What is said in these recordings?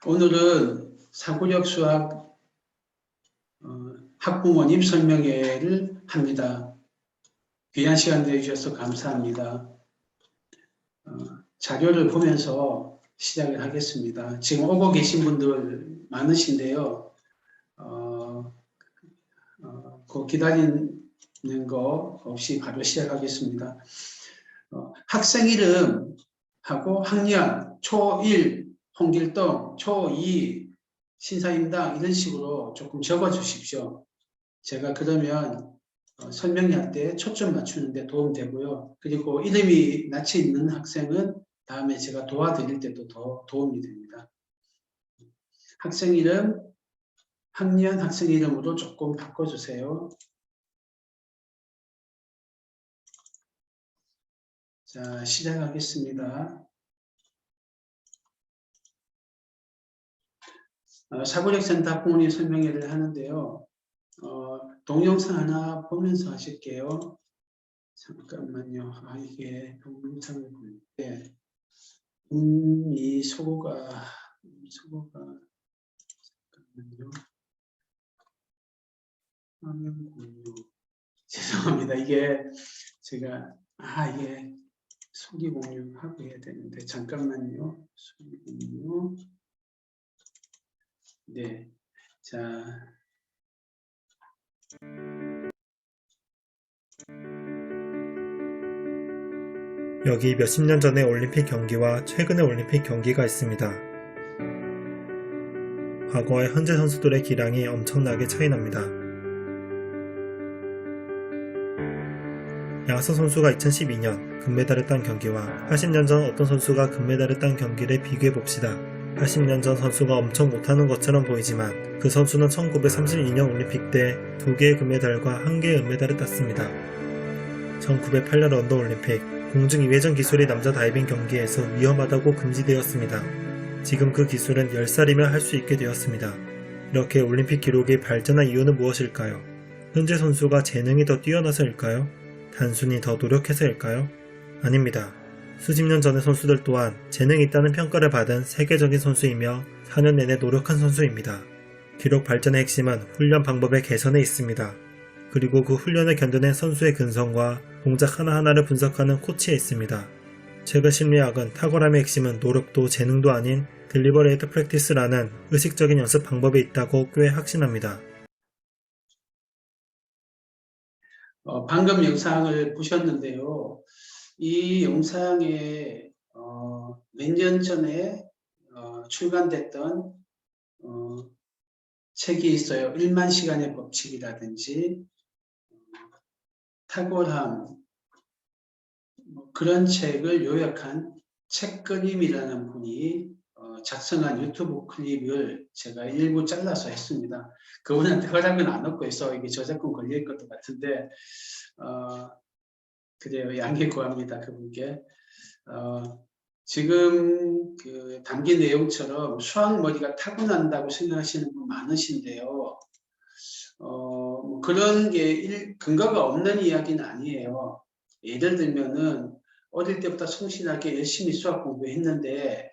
오늘은 사고력 수학 학부모 입 설명회를 합니다. 귀한 시간 내주셔서 감사합니다. 자료를 보면서 시작을 하겠습니다. 지금 오고 계신 분들 많으신데요. 그 기다리는 거 없이 바로 시작하겠습니다. 학생 이름하고 학년, 초1, 홍길동, 초2, 신사임당 이런 식으로 조금 적어 주십시오. 제가 그러면 설명할 때 초점 맞추는 데 도움 되고요. 그리고 이름이 낯이 있는 학생은 다음에 제가 도와드릴 때도 더 도움이 됩니다. 학생 이름, 학년 학생 이름으로 조금 바꿔주세요. 자, 시작하겠습니다. 사고력 센터 학부모님 설명회를 하는데요. 동영상 하나 보면서 하실게요. 잠깐만요. 이게 동영상을 볼 때 이 소고가 잠깐만요. 화면 공유. 죄송합니다. 이게 제가 이게 소기 공유하고 해야 되는데 잠깐만요. 소기 공유. 네. 자. 여기 몇십 년 전의 올림픽 경기와 최근의 올림픽 경기가 있습니다. 과거와 현재 선수들의 기량이 엄청나게 차이납니다. 양서 선수가 2012년 금메달을 딴 경기와 80년 전 어떤 선수가 금메달을 딴 경기를 비교해봅시다. 80년 전 선수가 엄청 못하는 것처럼 보이지만 그 선수는 1932년 올림픽 때 2개의 금메달과 1개의 은메달을 땄습니다. 1908년 런던 올림픽 공중 2회전 기술이 남자 다이빙 경기에서 위험하다고 금지되었습니다. 지금 그 기술은 10살이면 할 수 있게 되었습니다. 이렇게 올림픽 기록이 발전한 이유는 무엇일까요? 현재 선수가 재능이 더 뛰어나서일까요? 단순히 더 노력해서일까요? 아닙니다. 수십 년 전의 선수들 또한 재능이 있다는 평가를 받은 세계적인 선수이며 4년 내내 노력한 선수입니다. 기록 발전의 핵심은 훈련 방법의 개선에 있습니다. 그리고 그 훈련을 견뎌낸 선수의 근성과 동작 하나하나를 분석하는 코치에 있습니다. 최근 심리학은 탁월함의 핵심은 노력도 재능도 아닌 딜리버레이트 프랙티스라는 의식적인 연습 방법에 있다고 꽤 확신합니다. 방금 영상을 보셨는데요. 이 영상에 몇 년 전에 출간됐던 책이 있어요. 1만 시간의 법칙이라든지 탁월함 그런 책을 요약한 책그림이라는 분이 작성한 유튜브 클립을 제가 일부 잘라서 했습니다. 그분한테 허락은 안 얻고 있어 이게 저작권 걸릴 것 같은데 그래요. 양해 구합니다. 그분께. 지금 그 담긴 내용처럼 수학머리가 타고난다고 생각하시는 분 많으신데요. 그런 게 근거가 없는 이야기는 아니에요. 예를 들면은 어릴 때부터 성실하게 열심히 수학 공부했는데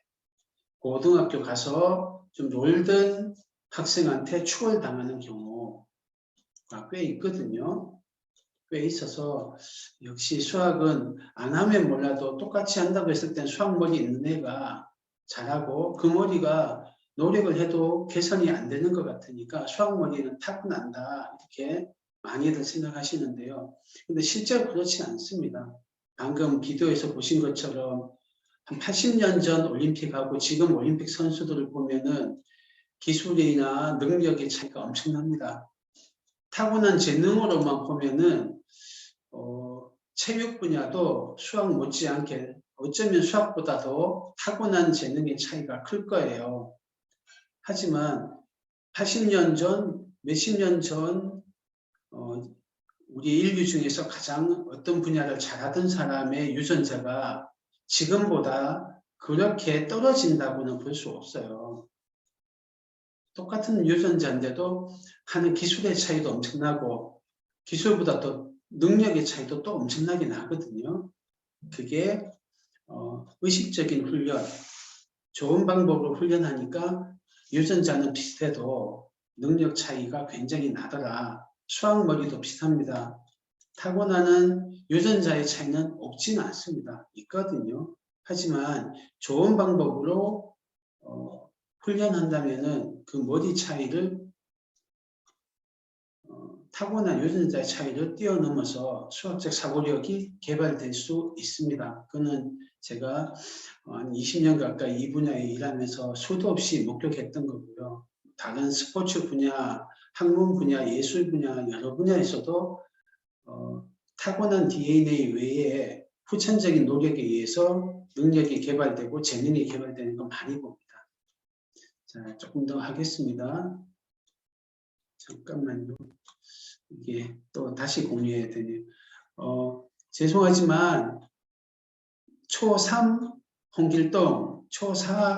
고등학교 가서 좀 놀던 학생한테 추월당하는 경우가 꽤 있거든요. 꽤 있어서 역시 수학은 안 하면 몰라도 똑같이 한다고 했을 땐 수학머리 있는 애가 잘하고 그 머리가 노력을 해도 개선이 안 되는 것 같으니까 수학머리는 타고난다 이렇게 많이들 생각하시는데요. 근데 실제로 그렇지 않습니다. 방금 비디오에서 보신 것처럼 한 80년 전 올림픽하고 지금 올림픽 선수들을 보면은 기술이나 능력의 차이가 엄청납니다. 타고난 재능으로만 보면은 체육 분야도 수학 못지않게 어쩌면 수학보다도 타고난 재능의 차이가 클 거예요. 하지만 80년 전, 몇십 년 전 우리 인류 중에서 가장 어떤 분야를 잘하던 사람의 유전자가 지금보다 그렇게 떨어진다고는 볼 수 없어요. 똑같은 유전자인데도 하는 기술의 차이도 엄청나고 기술보다 더 능력의 차이도 또 엄청나게 나거든요. 그게 의식적인 훈련, 좋은 방법으로 훈련하니까 유전자는 비슷해도 능력 차이가 굉장히 나더라. 수학머리도 비슷합니다. 타고나는 유전자의 차이는 없지는 않습니다. 있거든요. 하지만 좋은 방법으로 훈련한다면은 그 머리 차이를 타고난 유전자의 차이를 뛰어넘어서 수학적 사고력이 개발될 수 있습니다. 그는 제가 한 20년 가까이 이 분야에 일하면서 수도 없이 목격했던 거고요. 다른 스포츠 분야, 학문 분야, 예술 분야 여러 분야에서도 타고난 DNA 외에 후천적인 노력에 의해서 능력이 개발되고 재능이 개발되는 거 많이 봅니다. 자, 조금 더 하겠습니다. 잠깐만요. 이게 또 다시 공유해야 되네요. 죄송하지만 초3 홍길동, 초4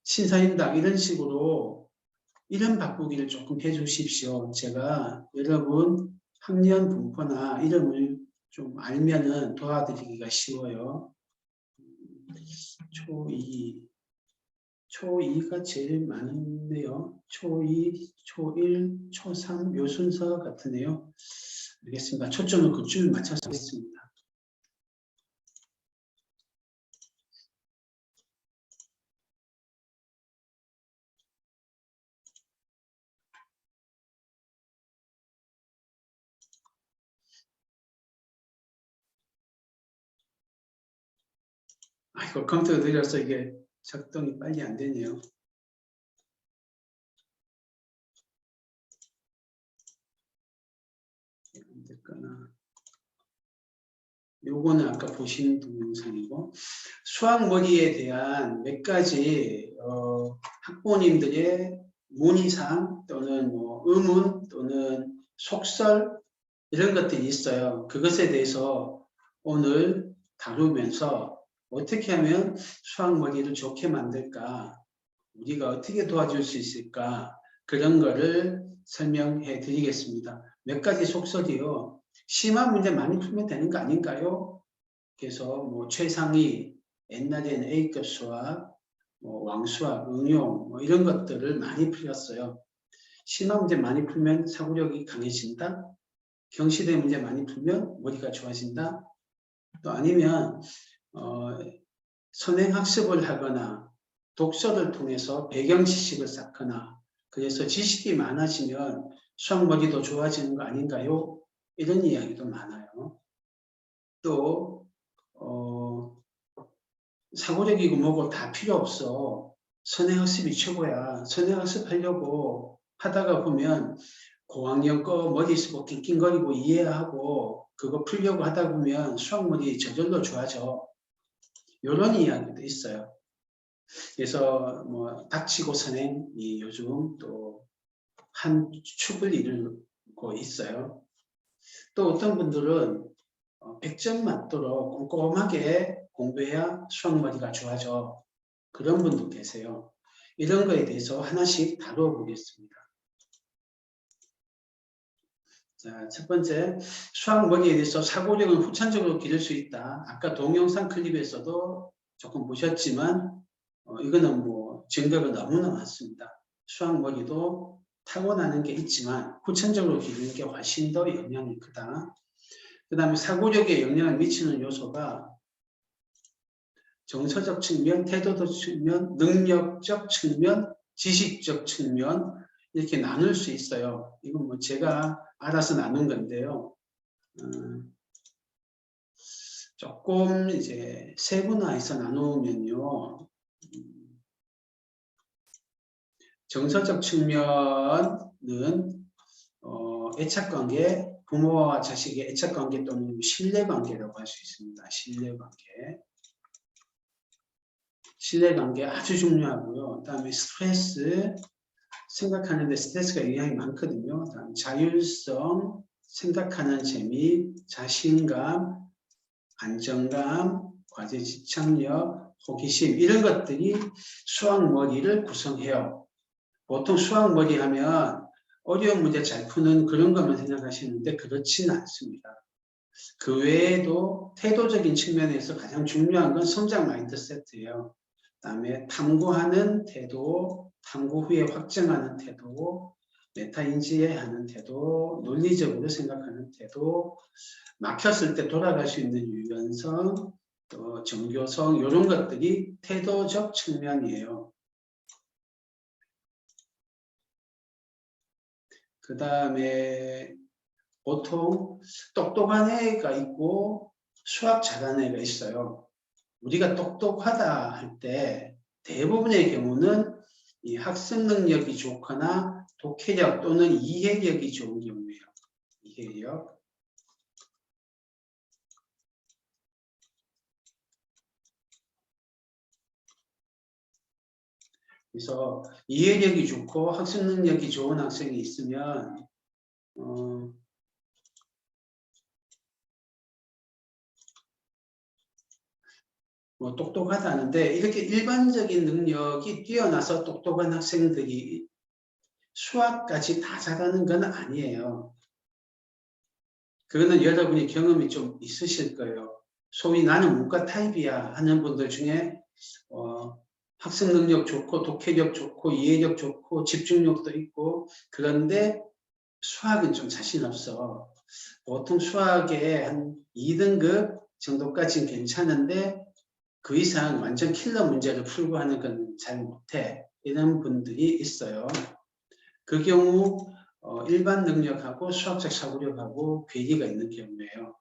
신사임당 이런 식으로 이름 바꾸기를 조금 해주십시오. 제가 여러분 학년 분포나 이름을 좀 알면은 도와드리기가 쉬워요. 초2가 제일 많네요. 초2, 초1, 초3 요 순서 같으네요. 알겠습니다. 초점을 그쪽에 맞춰서 하겠습니다. 아이고, 컴퓨터 느려서 이게 작동이 빨리 안 되네요. 안 될까나. 요거는 아까 보신 동영상이고, 수학머리에 대한 몇 가지 학부모님들의 문의사항 또는 뭐 의문 또는 속설 이런 것들이 있어요. 그것에 대해서 오늘 다루면서 어떻게 하면 수학머리를 좋게 만들까, 우리가 어떻게 도와줄 수 있을까, 그런 거를 설명해 드리겠습니다. 몇 가지 속설이요. 심한 문제 많이 풀면 되는 거 아닌가요? 그래서 뭐 최상위, 옛날에는 A급 수학, 뭐 왕수학, 응용 뭐 이런 것들을 많이 풀렸어요. 심한 문제 많이 풀면 사고력이 강해진다. 경시대 문제 많이 풀면 머리가 좋아진다. 또 아니면 선행학습을 하거나 독서를 통해서 배경지식을 쌓거나 그래서 지식이 많아지면 수학머리도 좋아지는 거 아닌가요? 이런 이야기도 많아요. 또 사고력이고 뭐고 다 필요 없어. 선행학습이 최고야. 선행학습 하려고 하다가 보면 고학년 거 머리 쓰고 낑낑거리고 이해하고 그거 풀려고 하다 보면 수학머리 저절로 좋아져. 이런 이야기도 있어요. 그래서 뭐 닥치고 선행이 요즘 또 한 축을 이루고 있어요. 또 어떤 분들은 100점 맞도록 꼼꼼하게 공부해야 수학머리가 좋아져. 그런 분도 계세요. 이런 거에 대해서 하나씩 다루어 보겠습니다. 자, 첫 번째, 수학머리에 대해서 사고력은 후천적으로 기를 수 있다. 아까 동영상 클립에서도 조금 보셨지만 이거는 뭐 증거가 너무나 많습니다. 수학머리도 타고나는 게 있지만 후천적으로 기르는 게 훨씬 더 영향이 크다. 그 다음에 사고력에 영향을 미치는 요소가 정서적 측면, 태도적 측면, 능력적 측면, 지식적 측면 이렇게 나눌 수 있어요. 이건 뭐 제가 알아서 나눈 건데요. 조금 이제 세분화해서 나누면요. 정서적 측면은 애착관계, 부모와 자식의 애착관계 또는 신뢰관계라고 할 수 있습니다. 신뢰관계. 신뢰관계 아주 중요하고요. 그다음에 스트레스, 생각하는데 스트레스가 영향이 많거든요. 그다음 자율성, 생각하는 재미, 자신감, 안정감, 과제 집착력, 호기심 이런 것들이 수학머리를 구성해요. 보통 수학머리 하면 어려운 문제 잘 푸는 그런 것만 생각하시는데 그렇지는 않습니다. 그 외에도 태도적인 측면에서 가장 중요한 건 성장 마인드세트예요. 그다음에 탐구하는 태도, 탐구 후에 확정하는 태도, 메타 인지하는 태도, 논리적으로 생각하는 태도, 막혔을 때 돌아갈 수 있는 유연성, 또 정교성 이런 것들이 태도적 측면이에요. 그 다음에 보통 똑똑한 애가 있고 수학 잘하는 애가 있어요. 우리가 똑똑하다 할 때 대부분의 경우는 이 학습 능력이 좋거나 독해력 또는 이해력이 좋은 경우예요. 이해력. 그래서 이해력이 좋고 학습 능력이 좋은 학생이 있으면 뭐 똑똑하다는데 이렇게 일반적인 능력이 뛰어나서 똑똑한 학생들이 수학까지 다 잘하는 건 아니에요. 그거는 여러분이 경험이 좀 있으실 거예요. 소위 나는 문과 타입이야 하는 분들 중에 학습 능력 좋고 독해력 좋고 이해력 좋고 집중력도 있고 그런데 수학은 좀 자신 없어. 보통 수학에 한 2등급 정도까지는 괜찮은데 그 이상 완전 킬러 문제를 풀고 하는 건 잘 못해. 이런 분들이 있어요. 그 경우 일반 능력하고 수학적 사고력하고 괴리가 있는 경우예요.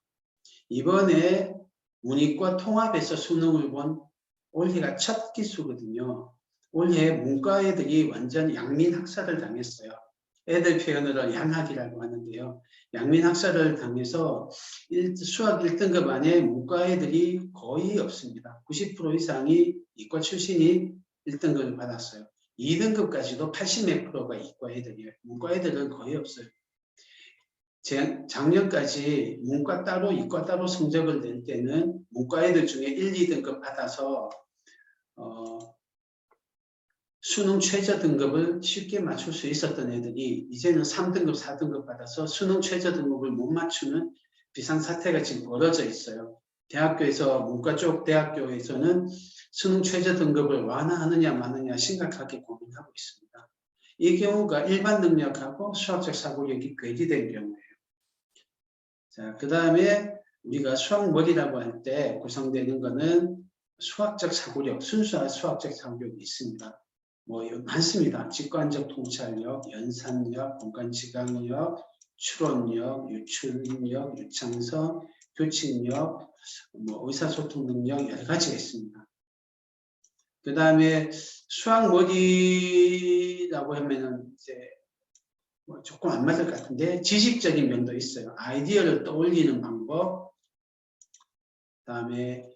이번에 문이과 통합에서 수능을 본 올해가 첫 기수거든요. 올해 문과 애들이 완전 양민학살을 당했어요. 애들 표현으로 양학이라고 하는데요. 양민학살을 당해서 수학 1등급 안에 문과 애들이 거의 없습니다. 90% 이상이 이과 출신이 1등급을 받았어요. 2등급까지도 80몇 프로가 이과 애들이에요. 문과 애들은 거의 없어요. 작년까지 문과 따로 이과 따로 성적을 낼 때는 문과 애들 중에 1, 2등급 받아서 수능 최저 등급을 쉽게 맞출 수 있었던 애들이 이제는 3등급, 4등급 받아서 수능 최저 등급을 못 맞추는 비상사태가 지금 벌어져 있어요. 대학교에서 문과 쪽 대학교에서는 수능 최저 등급을 완화하느냐 마느냐 심각하게 고민하고 있습니다. 이 경우가 일반 능력하고 수학적 사고력이 괴리된 경우예요. 자, 그 다음에 우리가 수학머리라고 할 때 구성되는 것은 수학적 사고력, 순수한 수학적 사고력이 있습니다. 뭐 많습니다. 직관적 통찰력, 연산력, 공간지각력, 추론력, 유출력, 유창성, 교칙력, 뭐 의사소통 능력 여러 가지가 있습니다. 그 다음에 수학머리라고 하면은 이제 뭐 조금 안 맞을 것 같은데 지식적인 면도 있어요. 아이디어를 떠올리는 방법, 그다음에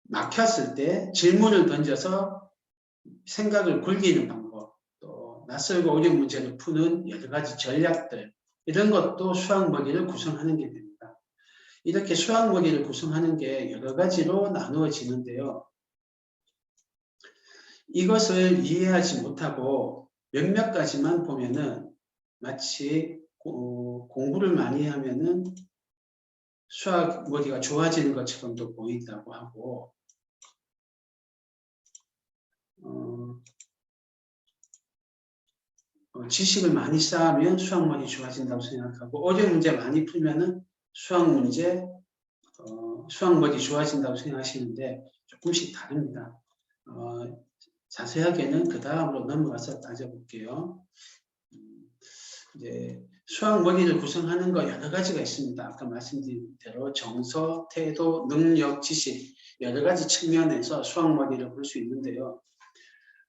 막혔을 때 질문을 던져서 생각을 굴리는 방법, 또 낯설고 어려운 문제를 푸는 여러 가지 전략들 이런 것도 수학머리를 구성하는 게 됩니다. 이렇게 수학머리를 구성하는 게 여러 가지로 나누어지는데요. 이것을 이해하지 못하고 몇몇 가지만 보면은 마치 공부를 많이 하면은 수학 머리가 좋아지는 것처럼도 보인다고 하고 지식을 많이 쌓으면 수학 머리 좋아진다고 생각하고 어려운 문제 많이 풀면은 수학 머리 좋아진다고 생각하시는데 조금씩 다릅니다. 자세하게는 그 다음으로 넘어가서 따져볼게요. 이제 수학 머리를 구성하는 거 여러 가지가 있습니다. 아까 말씀드린 대로 정서, 태도, 능력, 지식 여러 가지 측면에서 수학 머리를 볼 수 있는데요.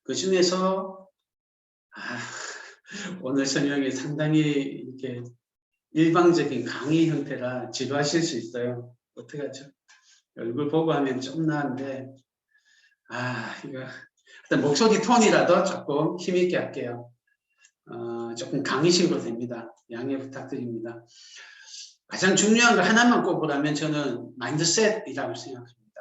그 중에서 오늘 설명이 상당히 이렇게 일방적인 강의 형태라 지루하실 수 있어요. 어떡하죠? 얼굴 보고 하면 좀 나은데 이거 일단 목소리 톤이라도 조금 힘있게 할게요. 조금 강의식으로 됩니다. 양해 부탁드립니다. 가장 중요한 거 하나만 꼽으라면 저는 마인드셋이라고 생각합니다.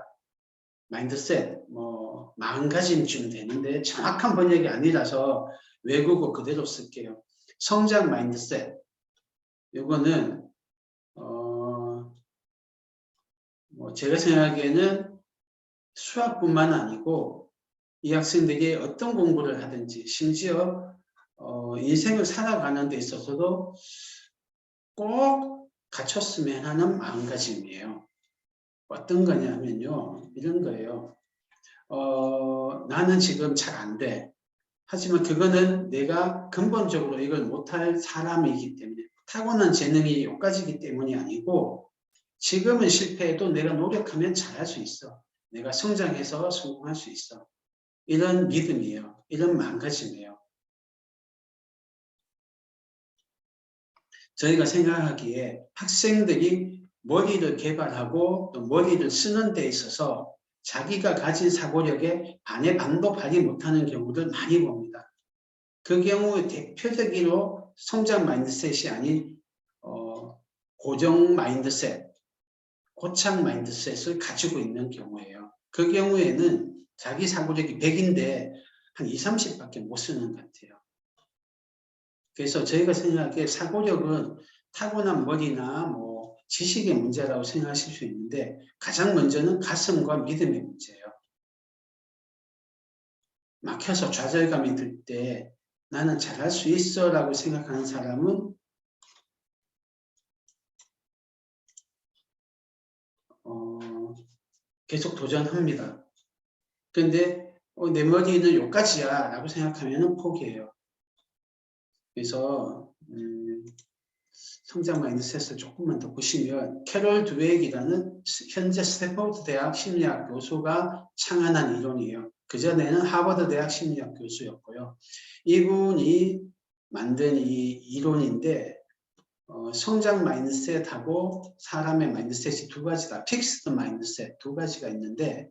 마인드셋, 뭐 마음가짐쯤 되는데 정확한 번역이 아니라서 외국어 그대로 쓸게요. 성장 마인드셋. 이거는 뭐 제가 생각하기에는 수학뿐만 아니고 이 학생들이 어떤 공부를 하든지 심지어 인생을 살아가는 데 있어서도 꼭 갖췄으면 하는 마음가짐이에요. 어떤 거냐면요. 이런 거예요. 나는 지금 잘 안 돼. 하지만 그거는 내가 근본적으로 이걸 못할 사람이기 때문에 타고난 재능이 여기까지이기 때문이 아니고 지금은 실패해도 내가 노력하면 잘할 수 있어. 내가 성장해서 성공할 수 있어. 이런 믿음이에요. 이런 마음가짐이에요. 저희가 생각하기에 학생들이 머리를 개발하고 또 머리를 쓰는 데 있어서 자기가 가진 사고력에 반의 반도 발휘 못하는 경우를 많이 봅니다. 그 경우의 대표적으로 성장 마인드셋이 아닌 고정 마인드셋, 고착 마인드셋을 가지고 있는 경우예요. 그 경우에는 자기 사고력이 100인데 한 20, 30밖에 못 쓰는 것 같아요. 그래서 저희가 생각하기에 사고력은 타고난 머리나 뭐 지식의 문제라고 생각하실 수 있는데 가장 먼저는 가슴과 믿음의 문제예요. 막혀서 좌절감이 들 때 나는 잘할 수 있어 라고 생각하는 사람은 계속 도전합니다. 그런데 내 머리는 여기까지야 라고 생각하면 포기해요. 그래서 성장 마인드셋을 조금만 더 보시면 캐롤 드웨익이라는 현재 스탠포드 대학 심리학 교수가 창안한 이론이에요. 그전에는 하버드 대학 심리학 교수였고요. 이분이 만든 이 이론인데 성장 마인드셋하고 사람의 마인드셋이 두 가지다. 픽스드 마인드셋 두 가지가 있는데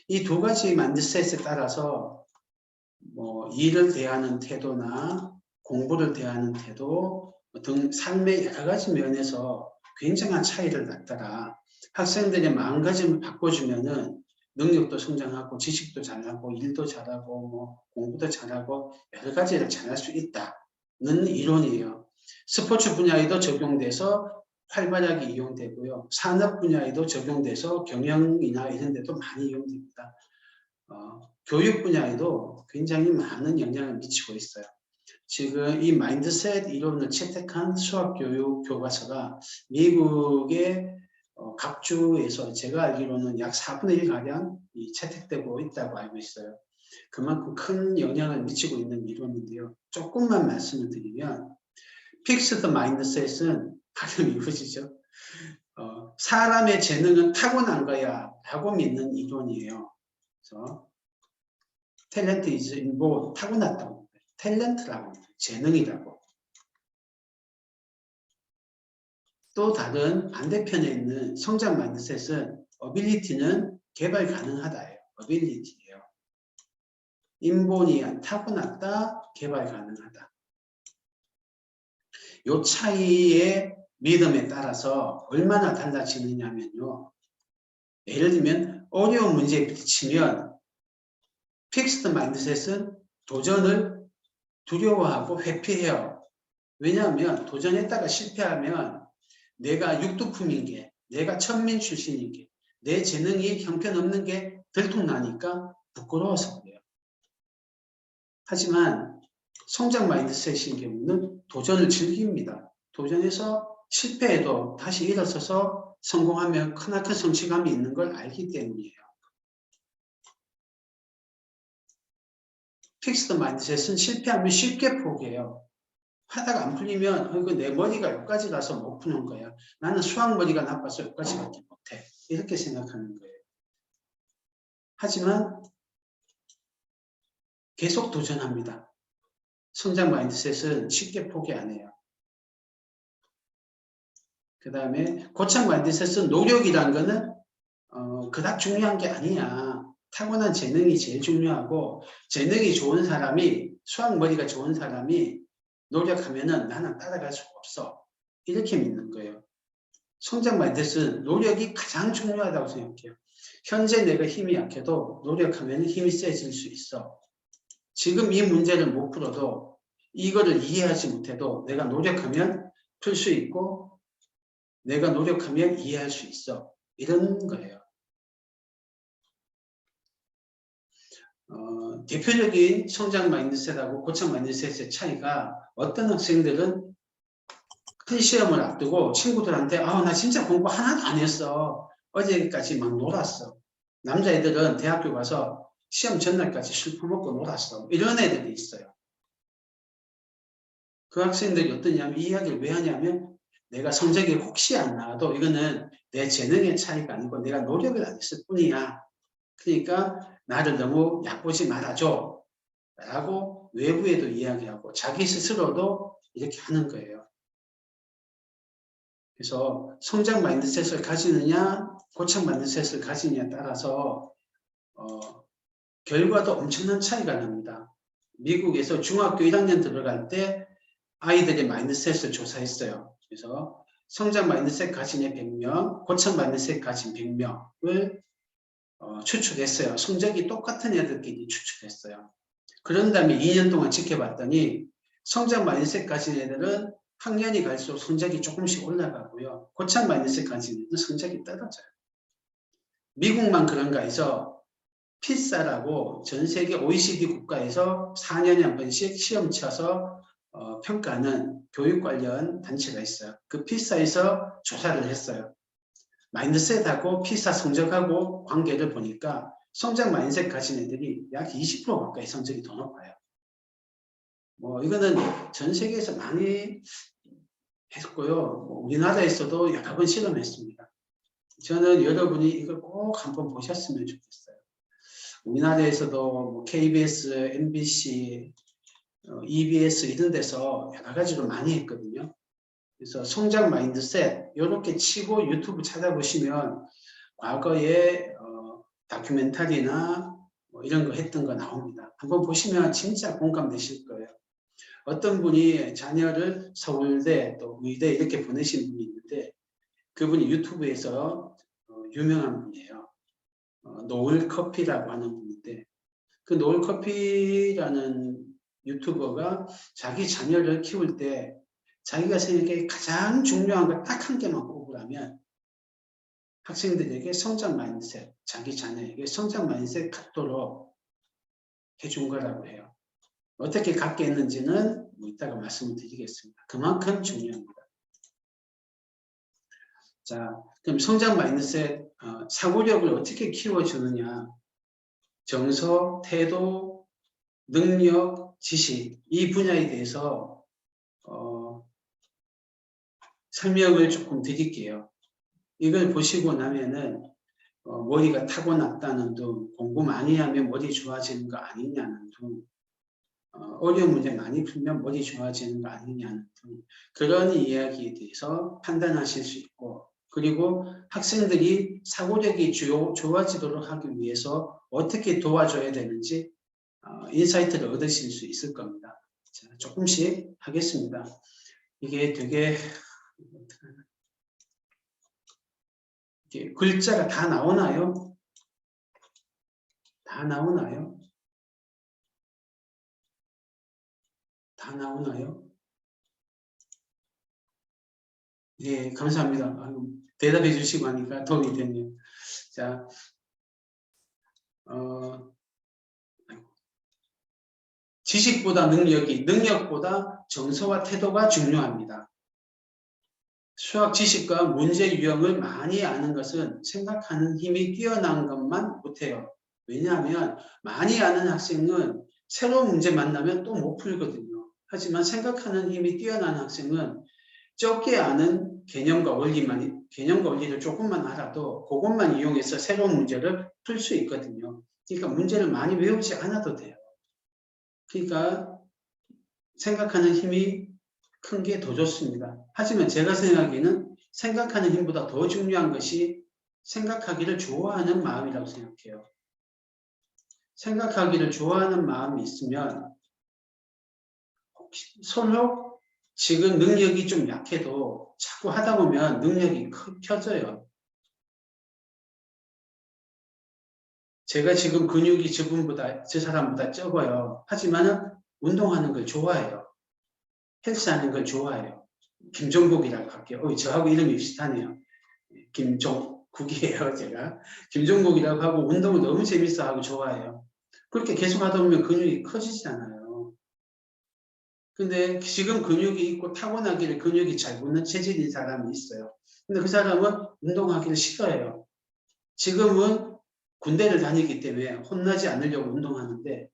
이 두 가지 마인드셋에 따라서 뭐 일을 대하는 태도나 공부를 대하는 태도 등 삶의 여러 가지 면에서 굉장한 차이를 낳더라. 학생들의 마음가짐을 바꿔주면은 능력도 성장하고 지식도 잘하고 일도 잘하고 뭐 공부도 잘하고 여러 가지를 잘할 수 있다는 이론이에요. 스포츠 분야에도 적용돼서 활발하게 이용되고요. 산업 분야에도 적용돼서 경영이나 이런 데도 많이 이용됩니다. 교육 분야에도 굉장히 많은 영향을 미치고 있어요. 지금 이 마인드셋 이론을 채택한 수학교육 교과서가 미국의 각 주에서 제가 알기로는 약 4분의 1가량 채택되고 있다고 알고 있어요. 그만큼 큰 영향을 미치고 있는 이론인데요. 조금만 말씀을 드리면 픽스드 마인드셋은 발음이 이루어지죠. 사람의 재능은 타고난 거야 라고 믿는 이론이에요. 그래서 탤런트 is inborn, 타고났다고. 탤런트라고, 재능이라고. 또 다른 반대편에 있는 성장 마인드셋은 ability는 개발 가능하다예요. ability예요. 인본이 타고났다, 개발 가능하다. 이 차이의 믿음에 따라서 얼마나 달라지느냐면요. 예를 들면 어려운 문제에 부딪히면 픽스드 마인드셋은 도전을 두려워하고 회피해요. 왜냐하면 도전했다가 실패하면 내가 육두품인 게, 내가 천민 출신인 게, 내 재능이 형편없는 게 들통나니까 부끄러워서 그래요. 하지만 성장 마인드셋인 경우는 도전을 즐깁니다. 도전해서 실패해도 다시 일어서서 성공하면 크나큰 성취감이 있는 걸 알기 때문이에요. 픽스드 마인드셋은 실패하면 쉽게 포기해요. 하다가 안 풀리면 이거 내 머리가 여기까지 가서 못 푸는 거야. 나는 수학 머리가 나빠서 여기까지밖에 못해. 이렇게 생각하는 거예요. 하지만 계속 도전합니다. 성장 마인드셋은 쉽게 포기 안 해요. 그 다음에 고착 마인드셋은 노력이란 거는 그닥 중요한 게 아니야. 타고난 재능이 제일 중요하고 재능이 좋은 사람이 수학 머리가 좋은 사람이 노력하면은 나는 따라갈 수가 없어. 이렇게 믿는 거예요. 성장 마인드셋은 노력이 가장 중요하다고 생각해요. 현재 내가 힘이 약해도 노력하면 힘이 세질 수 있어. 지금 이 문제를 못 풀어도 이거를 이해하지 못해도 내가 노력하면 풀 수 있고 내가 노력하면 이해할 수 있어. 이런 거예요. 대표적인 성장 마인드셋하고 고착 마인드셋의 차이가 어떤 학생들은 큰 시험을 앞두고 친구들한테 나 진짜 공부 하나도 안 했어. 어제까지 막 놀았어. 남자애들은 대학교 가서 시험 전날까지 술 퍼먹고 놀았어. 이런 애들이 있어요. 그 학생들이 어떠냐면 이 이야기를 왜 하냐면 내가 성적이 혹시 안 나와도 이거는 내 재능의 차이가 아니고 내가 노력을 안 했을 뿐이야. 그러니까 나를 너무 얕보지 말아줘. 라고 외부에도 이야기하고 자기 스스로도 이렇게 하는 거예요. 그래서 성장 마인드셋을 가지느냐 고착 마인드셋을 가지느냐에 따라서 결과도 엄청난 차이가 납니다. 미국에서 중학교 1학년 들어갈 때 아이들의 마인드셋을 조사했어요. 그래서 성장 마인드셋 가진 애 100명, 고착 마인드셋 가진 100명을 추출했어요. 성적이 똑같은 애들끼리 추출했어요. 그런 다음에 2년 동안 지켜봤더니 성장 마인드셋 가진 애들은 학년이 갈수록 성적이 조금씩 올라가고요. 고착 마인드셋 가진 애들은 성적이 떨어져요. 미국만 그런가 해서 피사라고 전 세계 OECD 국가에서 4년에 한 번씩 시험 쳐서 평가하는 교육 관련 단체가 있어요. 그 피사에서 조사를 했어요. 마인드셋하고 피사 성적하고 관계를 보니까 성장 마인드셋 가진 애들이 약 20% 가까이 성적이 더 높아요. 이거는 전 세계에서 많이 했고요. 우리나라에서도 여러 번 실험했습니다. 저는 여러분이 이걸 꼭 한번 보셨으면 좋겠어요. 우리나라에서도 KBS, MBC, EBS 이런 데서 여러 가지로 많이 했거든요. 그래서 성장 마인드셋 이렇게 치고 유튜브 찾아보시면 과거에 다큐멘터리나 이런 거 했던 거 나옵니다. 한번 보시면 진짜 공감되실 거예요. 어떤 분이 자녀를 서울대 또 의대 이렇게 보내신 분이 있는데 그분이 유튜브에서 유명한 분이에요. 노을커피라고 하는 분인데 그 노을커피라는 유튜버가 자기 자녀를 키울 때 자기가 생각해 가장 중요한 걸 딱 한 개만 꼽으라면 학생들에게 성장 마인드셋, 자기 자녀에게 성장 마인드셋 갖도록 해준 거라고 해요. 어떻게 갖게 했는지는 이따가 말씀을 드리겠습니다. 그만큼 중요합니다. 자, 그럼 성장 마인드셋, 사고력을 어떻게 키워주느냐. 정서, 태도, 능력, 지식 이 분야에 대해서 설명을 조금 드릴게요. 이걸 보시고 나면은 머리가 타고났다는 등 공부 많이 하면 머리 좋아지는 거 아니냐는 등 어려운 문제 많이 풀면 머리 좋아지는 거 아니냐는 등 그런 이야기에 대해서 판단하실 수 있고 그리고 학생들이 사고력이 좋아지도록 하기 위해서 어떻게 도와줘야 되는지 인사이트를 얻으실 수 있을 겁니다. 자, 조금씩 하겠습니다. 이게 되게 글자가 다 나오나요? 다 나오나요? 다 나오나요? 예, 감사합니다. 대답해 주시고 하니까 도움이 되네요. 자, 지식보다 능력보다 정서와 태도가 중요합니다. 수학 지식과 문제 유형을 많이 아는 것은 생각하는 힘이 뛰어난 것만 못해요. 왜냐하면 많이 아는 학생은 새로운 문제 만나면 또 못 풀거든요. 하지만 생각하는 힘이 뛰어난 학생은 적게 아는 개념과 원리를 조금만 알아도 그것만 이용해서 새로운 문제를 풀 수 있거든요. 그러니까 문제를 많이 외우지 않아도 돼요. 그러니까 생각하는 힘이 큰 게 더 좋습니다. 하지만 제가 생각에는 생각하는 힘보다 더 중요한 것이 생각하기를 좋아하는 마음이라고 생각해요. 생각하기를 좋아하는 마음이 있으면 서로 지금 능력이 좀 약해도 자꾸 하다 보면 능력이 켜져요. 제가 지금 근육이 저 사람보다 적어요. 하지만 운동하는 걸 좋아해요. 헬스하는 걸 좋아해요. 김종국이라고 할게요. 저하고 이름이 비슷하네요. 김종국이에요, 제가. 김종국이라고 하고 운동을 너무 재밌어 하고 좋아해요. 그렇게 계속 하다 보면 근육이 커지잖아요. 근데 지금 근육이 있고 타고나기를 근육이 잘 붙는 체질인 사람이 있어요. 근데 그 사람은 운동하기를 싫어해요. 지금은 군대를 다니기 때문에 혼나지 않으려고 운동하는데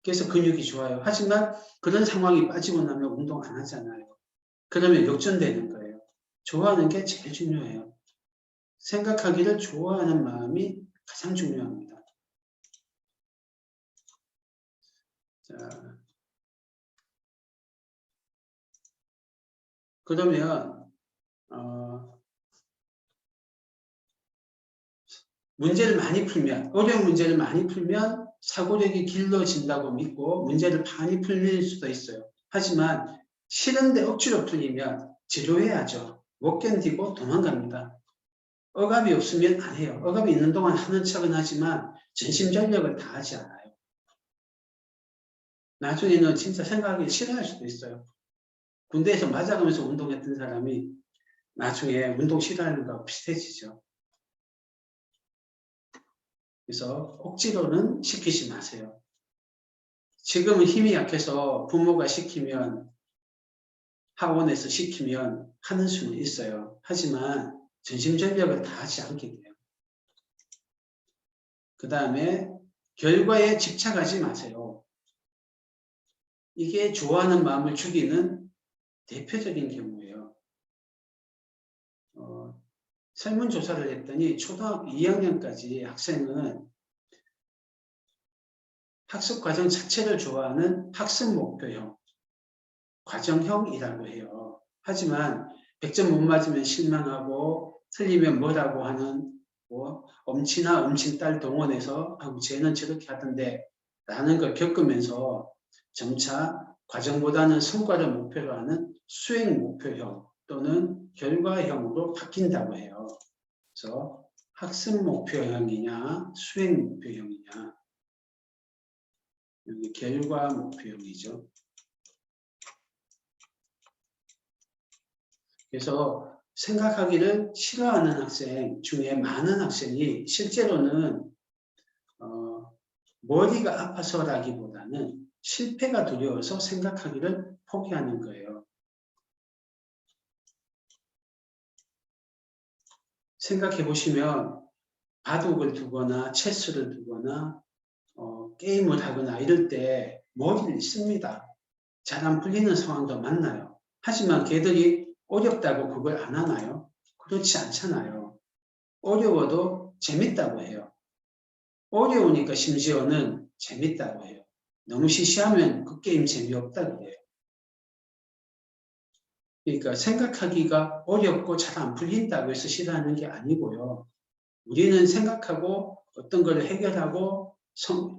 그래서 근육이 좋아요. 하지만 그런 상황이 빠지고 나면 운동 안 하잖아요. 그러면 역전되는 거예요. 좋아하는 게 제일 중요해요. 생각하기를 좋아하는 마음이 가장 중요합니다. 자, 그러면 문제를 많이 풀면, 어려운 문제를 많이 풀면 사고력이 길러진다고 믿고 문제를 많이 풀릴 수도 있어요. 하지만 싫은데 억지로 풀리면 지루해야죠. 못 견디고 도망갑니다. 억압이 없으면 안 해요. 억압이 있는 동안 하는 척은 하지만 전심전력을 다하지 않아요. 나중에는 진짜 생각하기 싫어할 수도 있어요. 군대에서 맞아가면서 운동했던 사람이 나중에 운동 싫어하는 거하고 비슷해지죠. 그래서 억지로는 시키지 마세요. 지금은 힘이 약해서 부모가 시키면, 학원에서 시키면 하는 수는 있어요. 하지만 전심전력을 다하지 않게 돼요. 그 다음에 결과에 집착하지 마세요. 이게 좋아하는 마음을 죽이는 대표적인 경우예요. 설문조사를 했더니 초등학교 2학년까지 학생은 학습 과정 자체를 좋아하는 학습 목표형, 과정형이라고 해요. 하지만 100점 못 맞으면 실망하고 틀리면 뭐라고 하는 엄친아 엄친딸 동원해서 쟤는 저렇게 하던데 라는 걸 겪으면서 점차 과정보다는 성과를 목표로 하는 수행 목표형 또는 결과형으로 바뀐다고 해요. 그래서 학습 목표형이냐 수행 목표형이냐, 여기 결과 목표형이죠. 그래서 생각하기를 싫어하는 학생 중에 많은 학생이 실제로는 머리가 아파서라기보다는 실패가 두려워서 생각하기를 포기하는 거예요. 생각해 보시면 바둑을 두거나 체스를 두거나 게임을 하거나 이럴 때 머리를 씁니다. 잘 안 풀리는 상황도 많나요? 하지만 걔들이 어렵다고 그걸 안 하나요? 그렇지 않잖아요. 어려워도 재밌다고 해요. 어려우니까 심지어는 재밌다고 해요. 너무 시시하면 그 게임 재미없다고 해요. 그러니까 생각하기가 어렵고 잘 안 풀린다고 해서 싫어하는 게 아니고요. 우리는 생각하고 어떤 걸 해결하고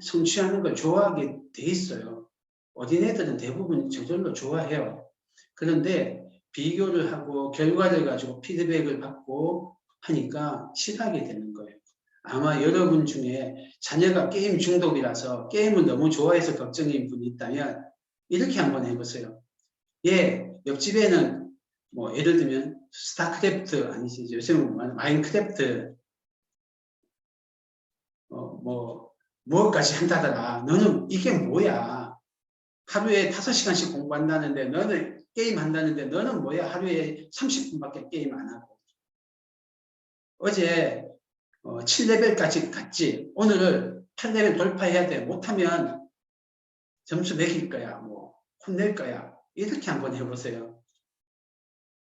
성취하는 걸 좋아하게 돼 있어요. 어린애들은 대부분 저절로 좋아해요. 그런데 비교를 하고 결과를 가지고 피드백을 받고 하니까 싫어하게 되는 거예요. 아마 여러분 중에 자녀가 게임 중독이라서 게임을 너무 좋아해서 걱정인 분이 있다면 이렇게 한번 해보세요. 예, 옆집에는 뭐 예를 들면 스타크래프트 아니지, 요새는 마인크래프트 뭐까지 한다더라. 너는 이게 뭐야? 하루에 5시간씩 공부한다는데 너는 게임 한다는데 너는 뭐야? 하루에 30분밖에 게임 안 하고. 어제 7레벨까지 갔지. 오늘 8레벨 돌파해야 돼. 못하면 점수 매길 거야. 뭐 혼낼 거야. 이렇게 한번 해보세요.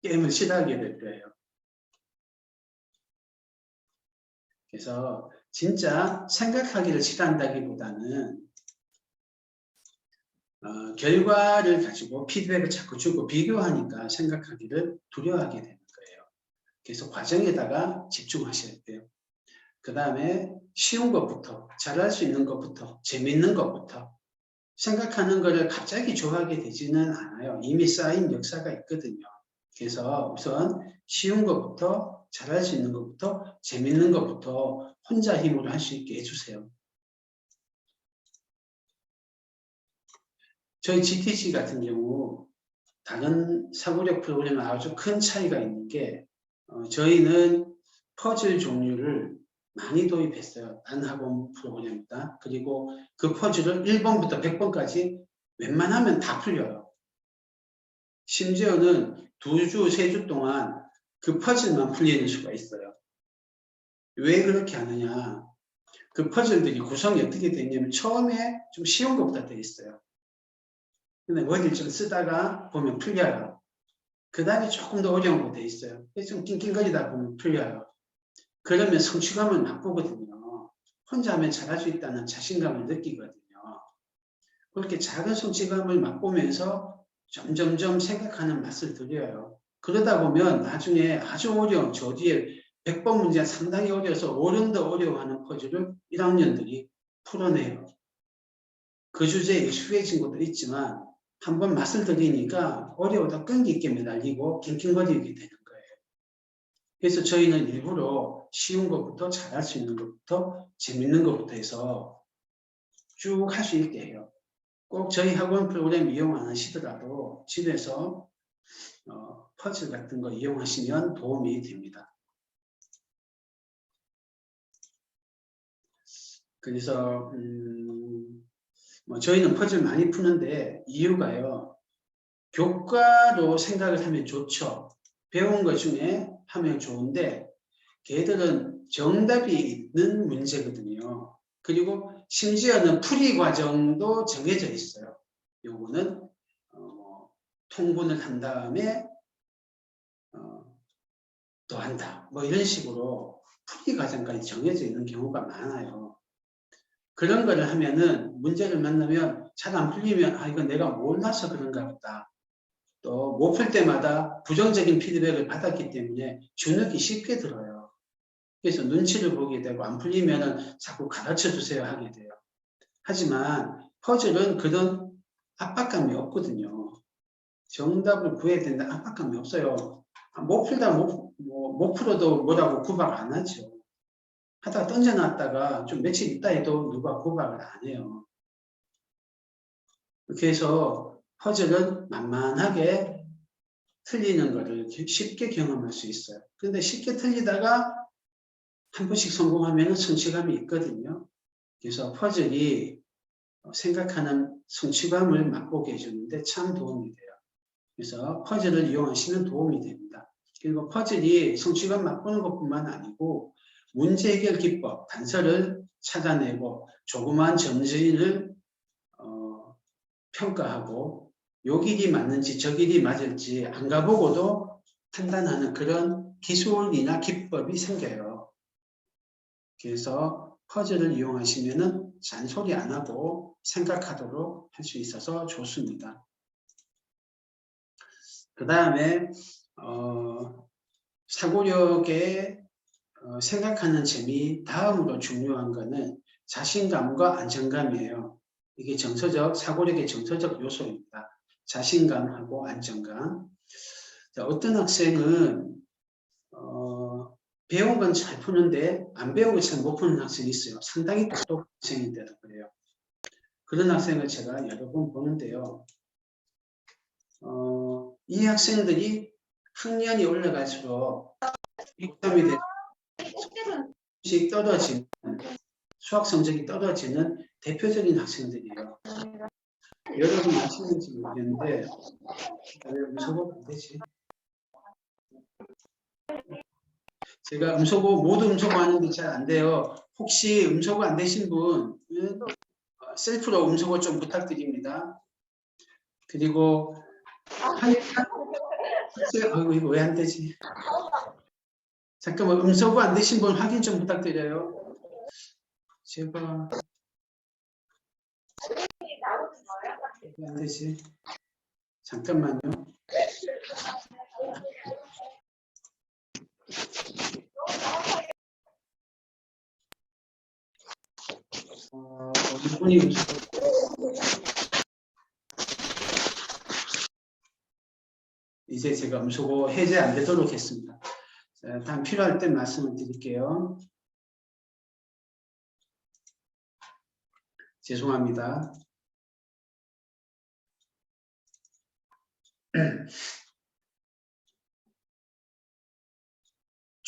게임을 싫어하게 될 거예요. 그래서 진짜 생각하기를 싫어한다기보다는 결과를 가지고 피드백을 자꾸 주고 비교하니까 생각하기를 두려워하게 되는 거예요. 그래서 과정에다가 집중하셔야 돼요. 그 다음에 쉬운 것부터, 잘할 수 있는 것부터, 재밌는 것부터, 생각하는 것을 갑자기 좋아하게 되지는 않아요. 이미 쌓인 역사가 있거든요. 그래서 우선 쉬운 것부터, 잘할 수 있는 것부터, 재밌는 것부터 혼자 힘으로 할 수 있게 해주세요. 저희 GTC 같은 경우 다른 사고력 프로그램과 아주 큰 차이가 있는 게 저희는 퍼즐 종류를 많이 도입했어요. 단 학원 프로그램이다. 그리고 그 퍼즐을 1번부터 100번까지 웬만하면 다 풀려요. 심지어는 2주, 3주 동안 그 퍼즐만 풀리는 수가 있어요. 왜 그렇게 하느냐. 그 퍼즐들이 구성이 어떻게 되냐면 처음에 좀 쉬운 것부터 되어 있어요. 근데 머리를 좀 쓰다가 보면 풀려요. 그 다음에 조금 더 어려운 거 되어 있어요. 좀 낑낑거리다 보면 풀려요. 그러면 성취감을 맛보거든요. 혼자 하면 잘할 수 있다는 자신감을 느끼거든요. 그렇게 작은 성취감을 맛보면서 점점점 생각하는 맛을 들여요. 그러다 보면 나중에 아주 어려운 저 뒤에 100번 문제가 상당히 어려워서 어른도 어려워하는 퍼즐을 1학년들이 풀어내요. 그 주제에 익숙해진 것도 있지만 한번 맛을 들이니까 어려워도 끈기 있게 매달리고 낑낑거리게 되는 거예요. 그래서 저희는 일부러 쉬운 것부터 잘할 수 있는 것부터 재밌는 것부터 해서 쭉 할 수 있게 해요. 꼭 저희 학원 프로그램 이용 안 하시더라도 집에서 퍼즐 같은 거 이용하시면 도움이 됩니다. 그래서 저희는 퍼즐 많이 푸는데 이유가요. 교과로 생각을 하면 좋죠. 배운 것 중에 하면 좋은데 걔들은 정답이 있는 문제거든요. 그리고 심지어는 풀이 과정도 정해져 있어요. 요거는 통분을 한 다음에 또 한다. 뭐 이런 식으로 풀이 과정까지 정해져 있는 경우가 많아요. 그런 거를 하면은 문제를 만나면 잘 안 풀리면 아 이건 내가 몰라서 그런가 보다. 또 못 풀 때마다 부정적인 피드백을 받았기 때문에 주눅이 쉽게 들어요. 그래서 눈치를 보게 되고 안 풀리면은 자꾸 가르쳐 주세요 하게 돼요. 하지만 퍼즐은 그런 압박감이 없거든요. 정답을 구해야 된다 압박감이 없어요. 못 풀다 못 풀어도 뭐라고 구박 안 하죠. 하다가 던져놨다가 좀 며칠 있다 해도 누가 구박을 안 해요. 그래서 퍼즐은 만만하게 틀리는 것을 쉽게 경험할 수 있어요. 그런데 쉽게 틀리다가 한 번씩 성공하면 성취감이 있거든요. 그래서 퍼즐이 생각하는 성취감을 맛보게 해주는데 참 도움이 돼요. 그래서 퍼즐을 이용하시면 도움이 됩니다. 그리고 퍼즐이 성취감 맛보는 것뿐만 아니고 문제 해결 기법, 단서를 찾아내고 조그마한 점지를 평가하고 요 길이 맞는지 저 길이 맞을지 안 가보고도 판단하는 그런 기술이나 기법이 생겨요. 그래서 퍼즐을 이용하시면 잔소리 안 하고 생각하도록 할 수 있어서 좋습니다. 그 다음에 사고력에 생각하는 재미 다음으로 중요한 것은 자신감과 안정감이에요. 이게 사고력의 정서적 요소입니다. 자신감하고 안정감. 자, 어떤 학생은 배운 건 잘 푸는데 안 배운 건 잘 못 푸는 학생이 있어요. 상당히 똑똑한 학생인데도 그래요. 그런 학생을 제가 여러 번 보는데요. 이 학생들이 학년이 올라갈수록 익점이 되고 떨어지는 수학 성적이 떨어지는 대표적인 학생들이에요. 여러분 아시는지 모르겠는데 왜 음소거가 안 되지? 제가 모두 음소거 하는데 잘 안 돼요. 혹시 음소거 안 되신 분은 셀프로 음소거 좀 부탁드립니다. 그리고 이거 왜 안 되지? 잠깐만 음소거 안 되신 분 확인 좀 부탁드려요. 제가 왜 안 되지? 잠깐만요. 어느 분이 이제 제가 음소거 해제 안 되도록 했습니다. 자, 다음 필요할 때 말씀을 드릴게요. 죄송합니다.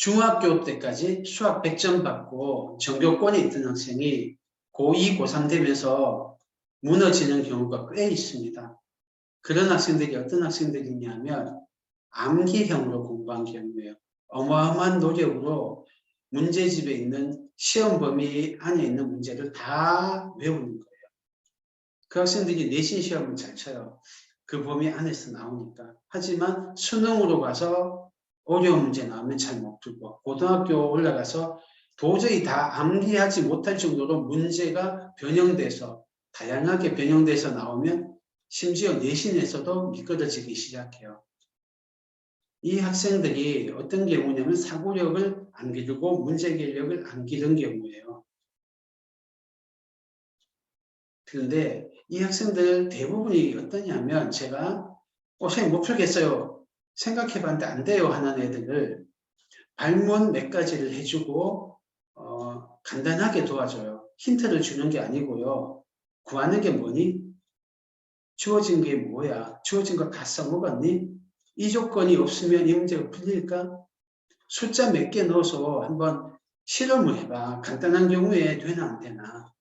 중학교 때까지 수학 100점 받고 전교권에 있던 학생이 고2, 고3 되면서 무너지는 경우가 꽤 있습니다. 그런 학생들이 어떤 학생들이냐면 암기형으로 공부한 경우예요. 어마어마한 노력으로 문제집에 있는 시험 범위 안에 있는 문제를 다 외우는 거예요. 그 학생들이 내신 시험을 잘 쳐요. 그 범위 안에서 나오니까. 하지만 수능으로 가서 어려운 문제 나오면 잘 못 풀고 고등학교 올라가서 도저히 다 암기하지 못할 정도로 문제가 변형돼서 다양하게 변형돼서 나오면 심지어 내신에서도 미끄러지기 시작해요. 이 학생들이 어떤 경우냐면 사고력을 안 기르고 문제기억력을 안 기른 경우예요. 그런데 이 학생들 대부분이 어떠냐면 제가 선생님 못 풀겠어요. 생각해봤는데 안 돼요 하는 애들을 발문 몇 가지를 해주고 간단하게 도와줘요. 힌트를 주는 게 아니고요. 구하는 게 뭐니? 주어진 게 뭐야? 주어진 거 다 써먹었니? 이 조건이 없으면 이 문제가 풀릴까? 숫자 몇 개 넣어서 한번 실험을 해봐. 간단한 경우에 되나 안 되나.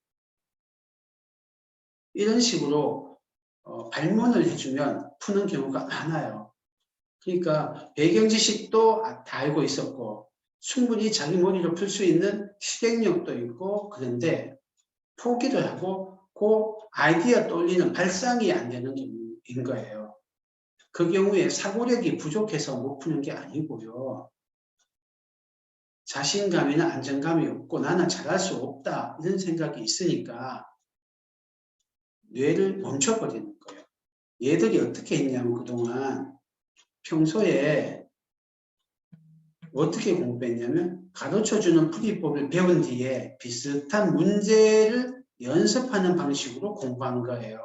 이런 식으로 발문을 해주면 푸는 경우가 많아요. 그러니까 배경 지식도 다 알고 있었고 충분히 자기 머리로 풀 수 있는 실행력도 있고 그런데 포기를 하고 그 아이디어 떠올리는 발상이 안 되는 경우인 거예요. 그 경우에 사고력이 부족해서 못 푸는 게 아니고요. 자신감이나 안정감이 없고 나는 잘할 수 없다 이런 생각이 있으니까 뇌를 멈춰버리는 거예요. 얘들이 어떻게 했냐면 그동안 평소에 어떻게 공부했냐면 가르쳐주는 풀이법을 배운 뒤에 비슷한 문제를 연습하는 방식으로 공부한 거예요.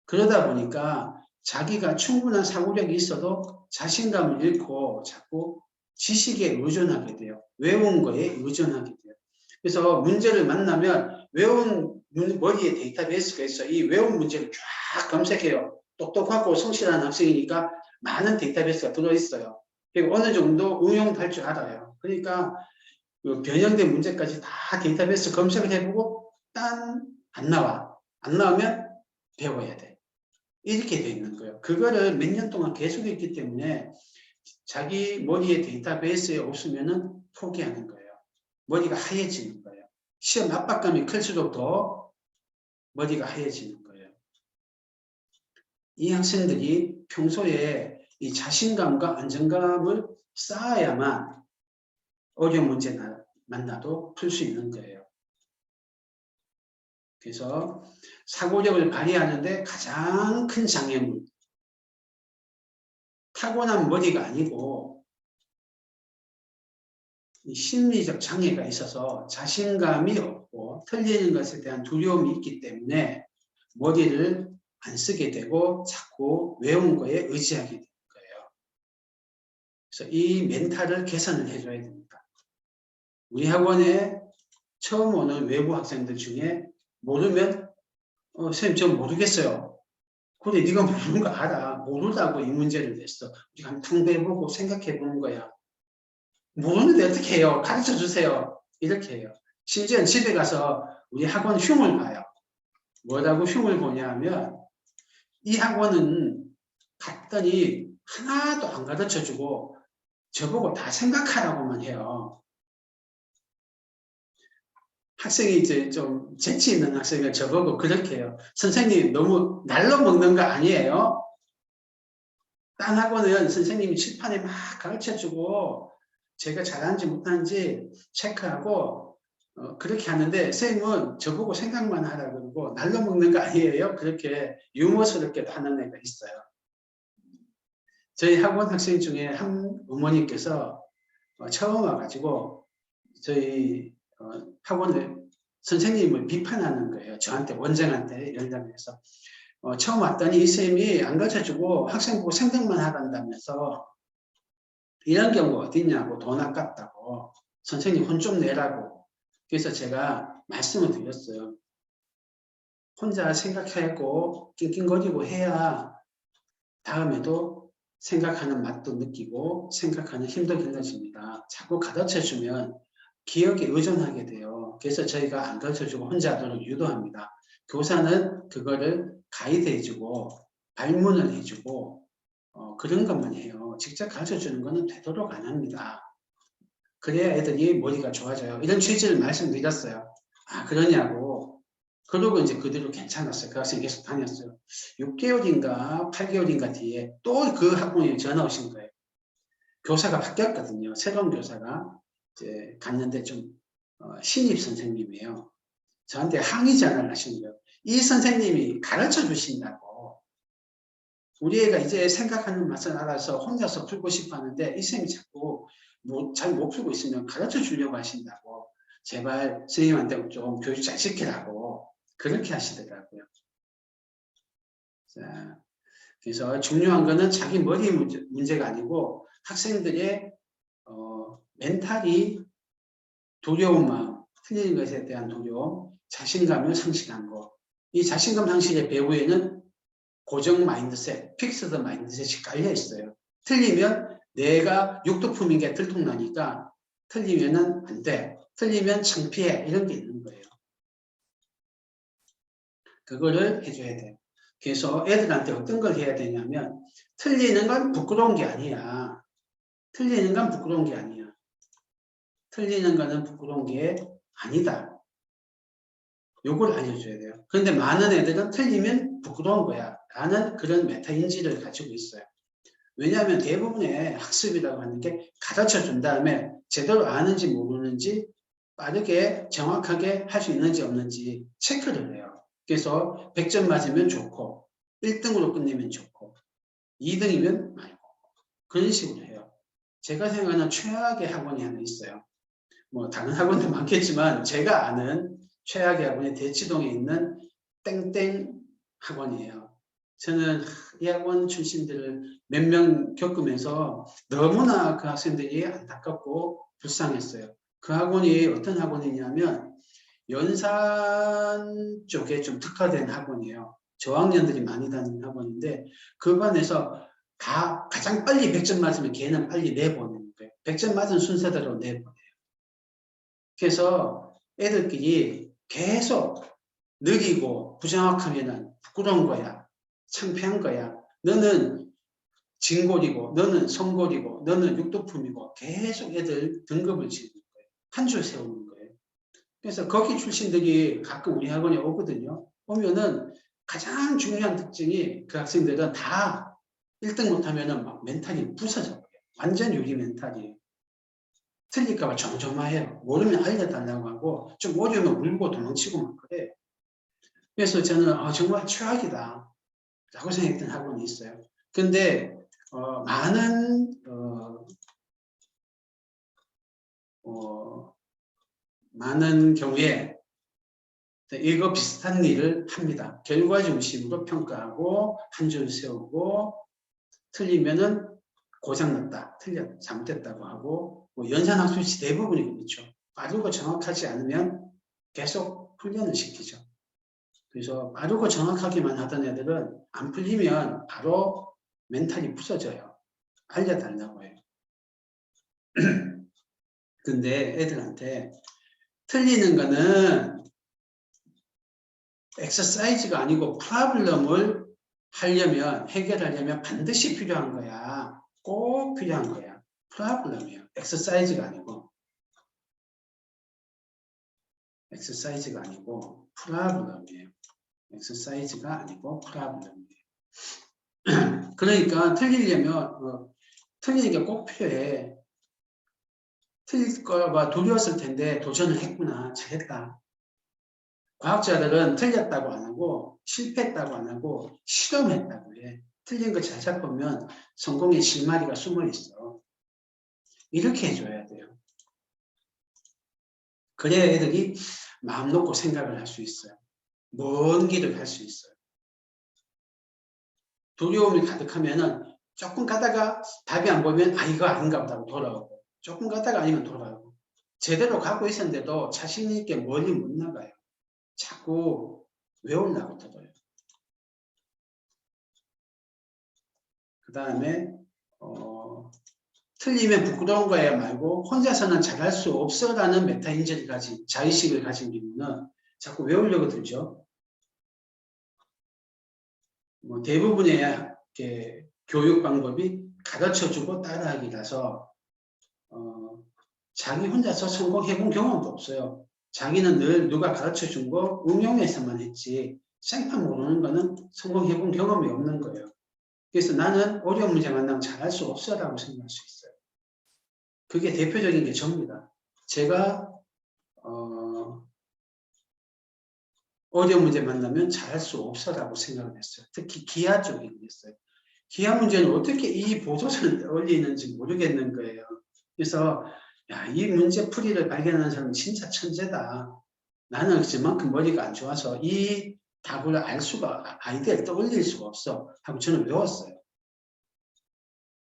그러다 보니까 자기가 충분한 사고력이 있어도 자신감을 잃고 자꾸 지식에 의존하게 돼요. 외운 거에 의존하게 돼요. 그래서 문제를 만나면 외운 머리에 데이터베이스가 있어요. 이 외운 문제를 쫙 검색해요. 똑똑하고 성실한 학생이니까 많은 데이터베이스가 들어있어요. 그리고 어느 정도 응용도 할 줄 알아요. 그러니까 그 변형된 문제까지 다 데이터베이스 검색을 해보고 딴 안 나와. 안 나오면 배워야 돼. 이렇게 돼 있는 거예요. 그거를 몇 년 동안 계속 했기 때문에 자기 머리에 데이터베이스에 없으면은 포기하는 거예요. 머리가 하얘지는 거예요. 시험 압박감이 클수록 더 머리가 하얘지는 거예요. 이 학생들이 평소에 이 자신감과 안정감을 쌓아야만 어려운 문제 만나도 풀 수 있는 거예요. 그래서 사고력을 발휘하는데 가장 큰 장애물, 타고난 머리가 아니고 심리적 장애가 있어서 자신감이 없고 틀리는 것에 대한 두려움이 있기 때문에 머리를 안 쓰게 되고 자꾸 외운 거에 의지하게 되는 거예요. 그래서 이 멘탈을 개선을 해줘야 됩니다. 우리 학원에 처음 오는 외부 학생들 중에 모르면 선생님 저 모르겠어요. 근데 네가 모르는 거 알아. 모르다고 이 문제를 냈어. 우리가 한번 탕배해보고 생각해보는 거야. 모르는데 어떻게 해요? 가르쳐 주세요. 이렇게 해요. 심지어 집에 가서 우리 학원 흉을 봐요. 뭐라고 흉을 보냐 하면 이 학원은 갔더니 하나도 안 가르쳐주고 저보고 다 생각하라고만 해요. 학생이 이제 좀 재치 있는 학생을 저보고 그렇게 해요. 선생님 너무 날로 먹는 거 아니에요? 딴 학원은 선생님이 칠판에 막 가르쳐주고 제가 잘하는지 못하는지 체크하고 그렇게 하는데 선생님은 저보고 생각만 하라 그러고 날로 먹는 거 아니에요? 그렇게 유머스럽게 하는 애가 있어요. 저희 학원 학생 중에 한 어머니께서 처음 와가지고 저희 학원을 선생님을 비판하는 거예요. 저한테 원장한테 연락해서 처음 왔더니 이 선생님이 안 가르쳐주고 학생 보고 생각만 하란다면서 이런 경우가 어디 있냐고 돈 아깝다고 선생님 혼 좀 내라고 그래서 제가 말씀을 드렸어요. 혼자 생각하고 낑낑거리고 해야 다음에도 생각하는 맛도 느끼고 생각하는 힘도 길러집니다. 자꾸 가르쳐주면 기억에 의존하게 돼요. 그래서 저희가 안 가르쳐주고 혼자 하도록 유도합니다. 교사는 그거를 가이드해주고 발문을 해주고 그런 것만 해요. 직접 가르쳐주는 거는 되도록 안 합니다. 그래야 애들이 머리가 좋아져요. 이런 취지를 말씀드렸어요. 아 그러냐고. 그러고 이제 그대로 괜찮았어요. 그 학생이 계속 다녔어요. 6개월인가 8개월인가 뒤에 또 그 학부모님이 전화 오신 거예요. 교사가 바뀌었거든요. 새로운 교사가 이제 갔는데 좀 신입 선생님이에요. 저한테 항의 전화를 하시는 거예요. 이 선생님이 가르쳐 주신다고. 우리 애가 이제 생각하는 맛을 알아서 혼자서 풀고 싶어 하는데 이 선생님이 자꾸 잘 못 풀고 있으면 가르쳐 주려고 하신다고. 제발 선생님한테 좀 교육 잘 시키라고. 그렇게 하시더라고요. 자, 그래서 중요한 거는 자기 머리 문제가 아니고 학생들의 멘탈이 두려운 마음, 틀리는 것에 대한 두려움, 자신감을 상실한 거. 이 자신감 상실의 배후에는 고정 마인드셋, 픽스드 마인드셋이 깔려 있어요. 틀리면 내가 육두품인 게 들통나니까 틀리면은 안 돼. 틀리면 창피해. 이런 게 있는 거예요. 그거를 해줘야 돼요. 그래서 애들한테 어떤 걸 해야 되냐면 틀리는 건 부끄러운 게 아니야. 틀리는 건 부끄러운 게 아니야. 틀리는 거는 부끄러운 게 아니다. 요걸 알려줘야 돼요. 그런데 많은 애들은 틀리면 부끄러운 거야. 라는 그런 메타인지를 가지고 있어요. 왜냐하면 대부분의 학습이라고 하는 게 가르쳐 준 다음에 제대로 아는지 모르는지 빠르게 정확하게 할 수 있는지 없는지 체크를 해요. 그래서 100점 맞으면 좋고 1등으로 끝내면 좋고 2등이면 말고 그런 식으로 해요. 제가 생각하는 최악의 학원이 하나 있어요. 뭐 다른 학원도 많겠지만 제가 아는 최악의 학원이 대치동에 있는 땡땡 학원이에요. 저는 이 학원 출신들을 몇 명 겪으면서 너무나 그 학생들이 안타깝고 불쌍했어요. 그 학원이 어떤 학원이냐면 연산 쪽에 좀 특화된 학원이에요. 저학년들이 많이 다니는 학원인데 그 반에서 다 가장 빨리 100점 맞으면 걔는 빨리 내보내는 거예요. 100점 맞은 순서대로 내보내요. 그래서 애들끼리 계속 느리고 부정확하면 부끄러운 거야. 창피한 거야. 너는 진골이고 너는 성골이고 너는 육도품이고 계속 애들 등급을 지는 거예요. 한 줄 세우는 거예요. 그래서 거기 출신들이 가끔 우리 학원에 오거든요. 오면은 가장 중요한 특징이 그 학생들은 다 1등 못하면은 막 멘탈이 부서져요. 완전 유리 멘탈이에요. 틀릴까봐 점점해요. 모르면 알려달라고 하고 좀 어려우면 울고 도망치고 막 그래. 그래서 저는 정말 최악이다 라고 생각했던 학원이 있어요. 근데 많은 경우에 이거 비슷한 일을 합니다. 결과 중심으로 평가하고 한 줄 세우고 틀리면은 고장났다, 잘못됐다고 하고 뭐 연산학습지 대부분이 그렇죠. 빠르고 정확하지 않으면 계속 훈련을 시키죠. 그래서 빠르고 정확하게만 하던 애들은 안 풀리면 바로 멘탈이 부서져요. 알려달라고 해요. 근데 애들한테 틀리는 거는 엑서사이즈가 아니고 프로블럼을 하려면 해결하려면 반드시 필요한 거야. 꼭 필요한 거야. 프로블럼이에요. 엑서사이즈가 아니고 프로블럼이에요. 엑서사이즈가 아니고 프로블럼이에요. 그러니까 틀리려면 틀리는 게 꼭 필요해. 틀릴 거가 두려웠을 텐데 도전을 했구나. 잘했다. 과학자들은 틀렸다고 안 하고 실패했다고 안 하고 실험했다고 해. 틀린 거 잘 잡으면 성공의 실마리가 숨어 있어. 이렇게 해줘야 돼요. 그래야 애들이 마음 놓고 생각을 할 수 있어요. 먼 길을 갈 수 있어요. 두려움이 가득하면은 조금 가다가 답이 안 보이면 이거 아닌가 보다 하고 돌아오고 조금 가다가 아니면 돌아오고 제대로 가고 있었는데도 자신 있게 멀리 못 나가요. 자꾸 외우려고 들어요. 그 다음에 틀리면 부끄러운 거야 말고 혼자서는 잘할 수 없어라는 메타인지를 가진 자의식을 가진 경우는 자꾸 외우려고 들죠. 뭐 대부분의 이렇게 교육 방법이 가르쳐주고 따라하기라서 자기 혼자서 성공해본 경험도 없어요. 자기는 늘 누가 가르쳐준 거 응용해서만 했지 생판 모르는 거는 성공해본 경험이 없는 거예요. 그래서 나는 어려운 문제 만나면 잘할 수 없어라고 생각할 수 있어요. 그게 대표적인 게 접니다. 제가 어려운 문제 만나면 잘할 수 없어라고 생각을 했어요. 특히 기하 쪽에 있어요. 기하 문제는 어떻게 이 보조선을 올리는지 모르겠는 거예요. 그래서 야, 이 문제 풀이를 발견하는 사람은 진짜 천재다. 나는 그만큼 머리가 안 좋아서 이 답을 알 수가 아이디어를 떠올릴 수가 없어 하고 저는 외웠어요.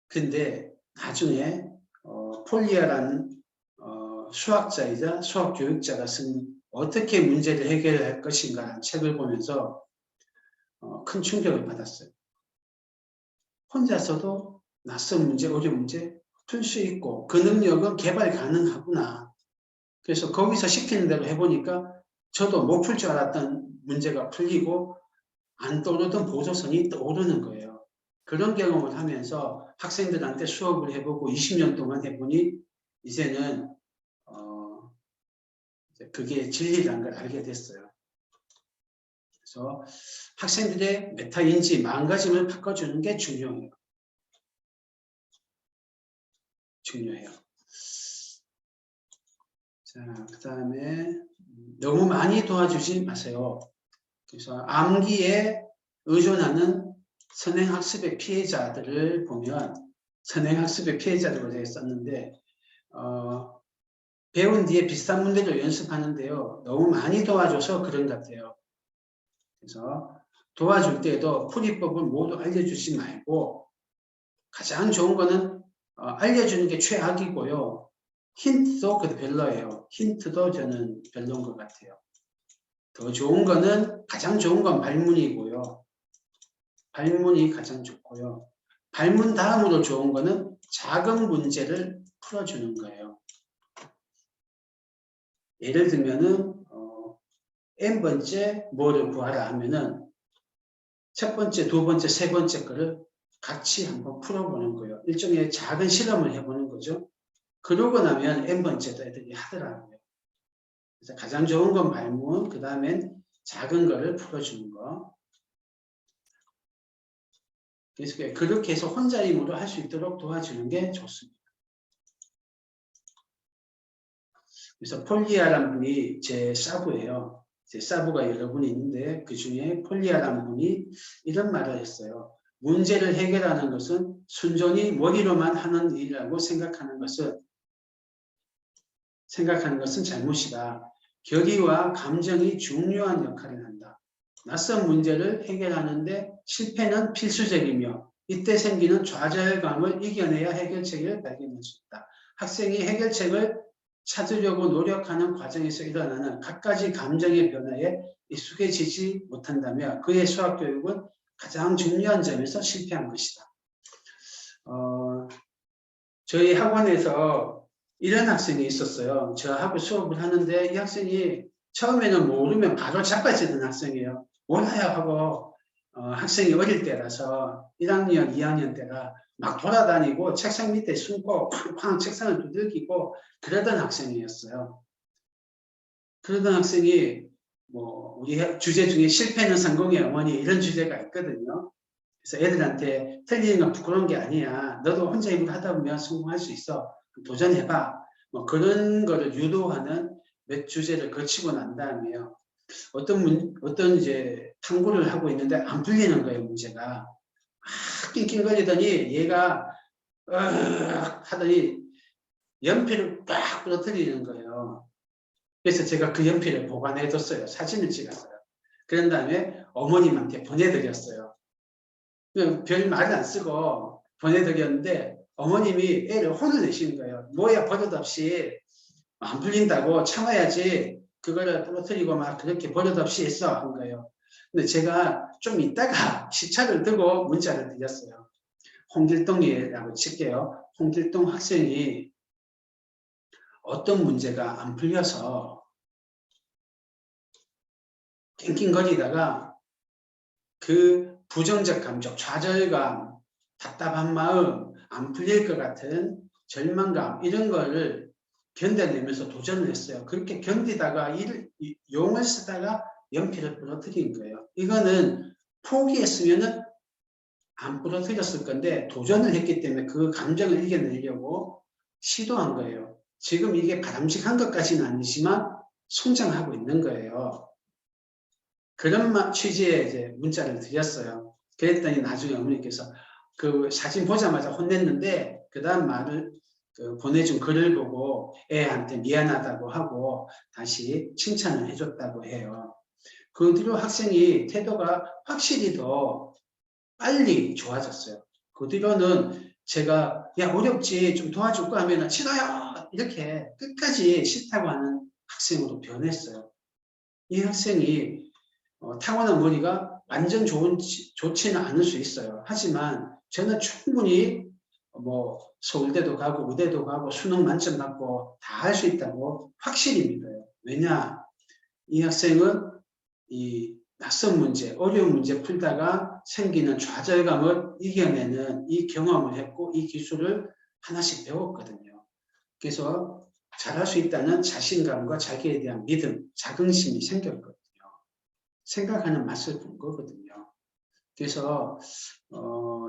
근데 나중에 폴리아라는 수학자이자 수학교육자가 쓴 어떻게 문제를 해결할 것인가라는 책을 보면서 큰 충격을 받았어요. 혼자서도 낯선 문제, 어려운 문제 풀 수 있고 그 능력은 개발 가능하구나. 그래서 거기서 시키는 대로 해보니까 저도 못 풀 줄 알았던 문제가 풀리고 안 떠오르던 보조선이 떠오르는 거예요. 그런 경험을 하면서 학생들한테 수업을 해보고 20년 동안 해보니 이제는 그게 진리라는 걸 알게 됐어요. 그래서 학생들의 메타인지 마음가짐을 바꿔주는 게 중요해요. 자, 그 다음에 너무 많이 도와주지 마세요. 그래서 암기에 의존하는 선행학습의 피해자들을 보면 선행학습의 피해자들을 제가 썼는데 배운 뒤에 비슷한 문제를 연습하는데요. 너무 많이 도와줘서 그런 것 같아요. 그래서 도와줄 때에도 풀이법을 모두 알려주지 말고 가장 좋은 거는 알려주는 게 최악이고요. 힌트도 별로예요. 힌트도 저는 별로인 것 같아요. 더 좋은 거는 가장 좋은 건 발문이고요. 발문이 가장 좋고요. 발문 다음으로 좋은 거는 작은 문제를 풀어주는 거예요. 예를 들면은 n번째 뭐를 구하라 하면은 첫 번째, 두 번째, 세 번째 거를 같이 한번 풀어보는 거예요. 일종의 작은 실험을 해보는 거죠. 그러고 나면 n번째도 애들이 하더라고요. 그래서 가장 좋은 건 발문, 그 다음엔 작은 거를 풀어주는 거. 그래서 그렇게 해서 혼자 힘으로 할 수 있도록 도와주는 게 좋습니다. 그래서 폴리아라는 분이 제 사부예요. 제 사부가 여러 분이 있는데 그 중에 폴리아라는 분이 이런 말을 했어요. 문제를 해결하는 것은 순전히 머리로만 하는 일이라고 생각하는 것은 잘못이다. 결의와 감정이 중요한 역할을 한다. 낯선 문제를 해결하는데 실패는 필수적이며 이때 생기는 좌절감을 이겨내야 해결책을 발견할 수 있다. 학생이 해결책을 찾으려고 노력하는 과정에서 일어나는 갖가지 감정의 변화에 익숙해지지 못한다며 그의 수학교육은 가장 중요한 점에서 실패한 것이다. 저희 학원에서 이런 학생이 있었어요. 저하고 수업을 하는데 이 학생이 처음에는 모르면 바로 자빠지는 학생이에요. 몰라요 하고 학생이 어릴 때라서 1학년, 2학년 때라 막 돌아다니고 책상 밑에 숨고 쾅쾅 책상을 두들기고 그러던 학생이었어요. 그러던 학생이 뭐 우리 주제 중에 실패는 성공의 어머니 이런 주제가 있거든요. 그래서 애들한테 틀리는 건 부끄러운 게 아니야. 너도 혼자 힘으로 하다 보면 성공할 수 있어. 도전해봐. 뭐 그런 거를 유도하는 몇 주제를 거치고 난 다음에요. 어떤 이제 탐구를 하고 있는데 안 풀리는 거예요, 문제가. 낑낑거리더니 얘가 하더니 연필을 꽉 부러뜨리는 거예요. 그래서 제가 그 연필을 보관해뒀어요. 사진을 찍었어요. 그런 다음에 어머님한테 보내드렸어요. 별 말을 안 쓰고 보내드렸는데 어머님이 애를 혼을 내시는 거예요. 뭐야 버릇없이 안 풀린다고 참아야지 그거를 부러뜨리고 막 그렇게 버릇없이 했어 한 거예요. 근데 제가 좀 있다가 시차를 두고 문자를 드렸어요. 홍길동이라고 칠게요. 홍길동 학생이 어떤 문제가 안 풀려서 낑낑거리다가 그 부정적 감정, 좌절감, 답답한 마음, 안 풀릴 것 같은 절망감 이런 거를 견뎌내면서 도전을 했어요. 그렇게 견디다가 용을 쓰다가 연필을 부러뜨린 거예요. 이거는 포기했으면은 안 부러뜨렸을 건데 도전을 했기 때문에 그 감정을 이겨내려고 시도한 거예요. 지금 이게 바람직한 것까지는 아니지만 성장하고 있는 거예요. 그런 취지의 이제 문자를 드렸어요. 그랬더니 나중에 어머니께서 그 사진 보자마자 혼냈는데 그 다음 말을 보내준 글을 보고 애한테 미안하다고 하고 다시 칭찬을 해줬다고 해요. 그 뒤로 학생이 태도가 확실히 더 빨리 좋아졌어요. 그 뒤로는 제가 야 어렵지 좀 도와줄까 하면 싫어요 이렇게 끝까지 싫다고 하는 학생으로 변했어요. 이 학생이 타고난 머리가 완전 좋지는 않을 수 있어요. 하지만 저는 충분히 서울대도 가고 의대도 가고 수능 만점 받고 다 할 수 있다고 확실히 믿어요. 왜냐? 이 학생은 이 낯선 문제, 어려운 문제 풀다가 생기는 좌절감을 이겨내는 이 경험을 했고 이 기술을 하나씩 배웠거든요. 그래서 잘할 수 있다는 자신감과 자기에 대한 믿음, 자긍심이 생겼거든요. 생각하는 맛을 본 거거든요. 그래서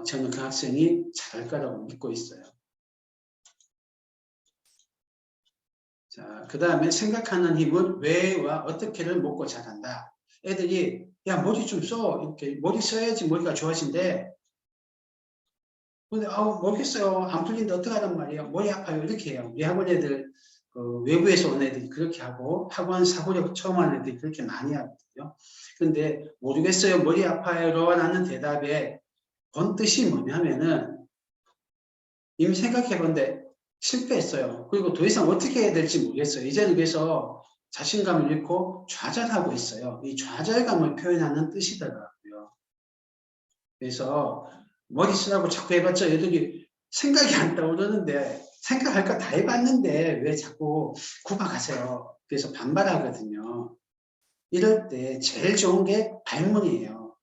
저는 그 학생이 잘할 거라고 믿고 있어요. 자, 그 다음에 생각하는 힘은 왜와 어떻게를 먹고 자란다. 애들이 야 머리 좀 써 이렇게 머리 써야지 머리가 좋아진대. 근데 모르겠어요. 안 풀린데 어떡하란 말이에요. 머리 아파요. 이렇게 해요. 우리 학원 애들 외부에서 온 애들이 그렇게 하고 학원 사고력 처음 하는 애들이 그렇게 많이 하거든요. 근데 모르겠어요. 머리 아파요. 라는 대답에 본 뜻이 뭐냐면은 이미 생각해본데 실패했어요. 그리고 더 이상 어떻게 해야 될지 모르겠어요. 이제는 그래서 자신감을 잃고 좌절하고 있어요. 이 좌절감을 표현하는 뜻이더라고요. 그래서 머리 쓰라고 자꾸 해봤자 애들이 생각이 안 떠오르는데 생각할 거 다 해봤는데 왜 자꾸 구박하세요. 그래서 반발하거든요. 이럴 때 제일 좋은 게 발문이에요.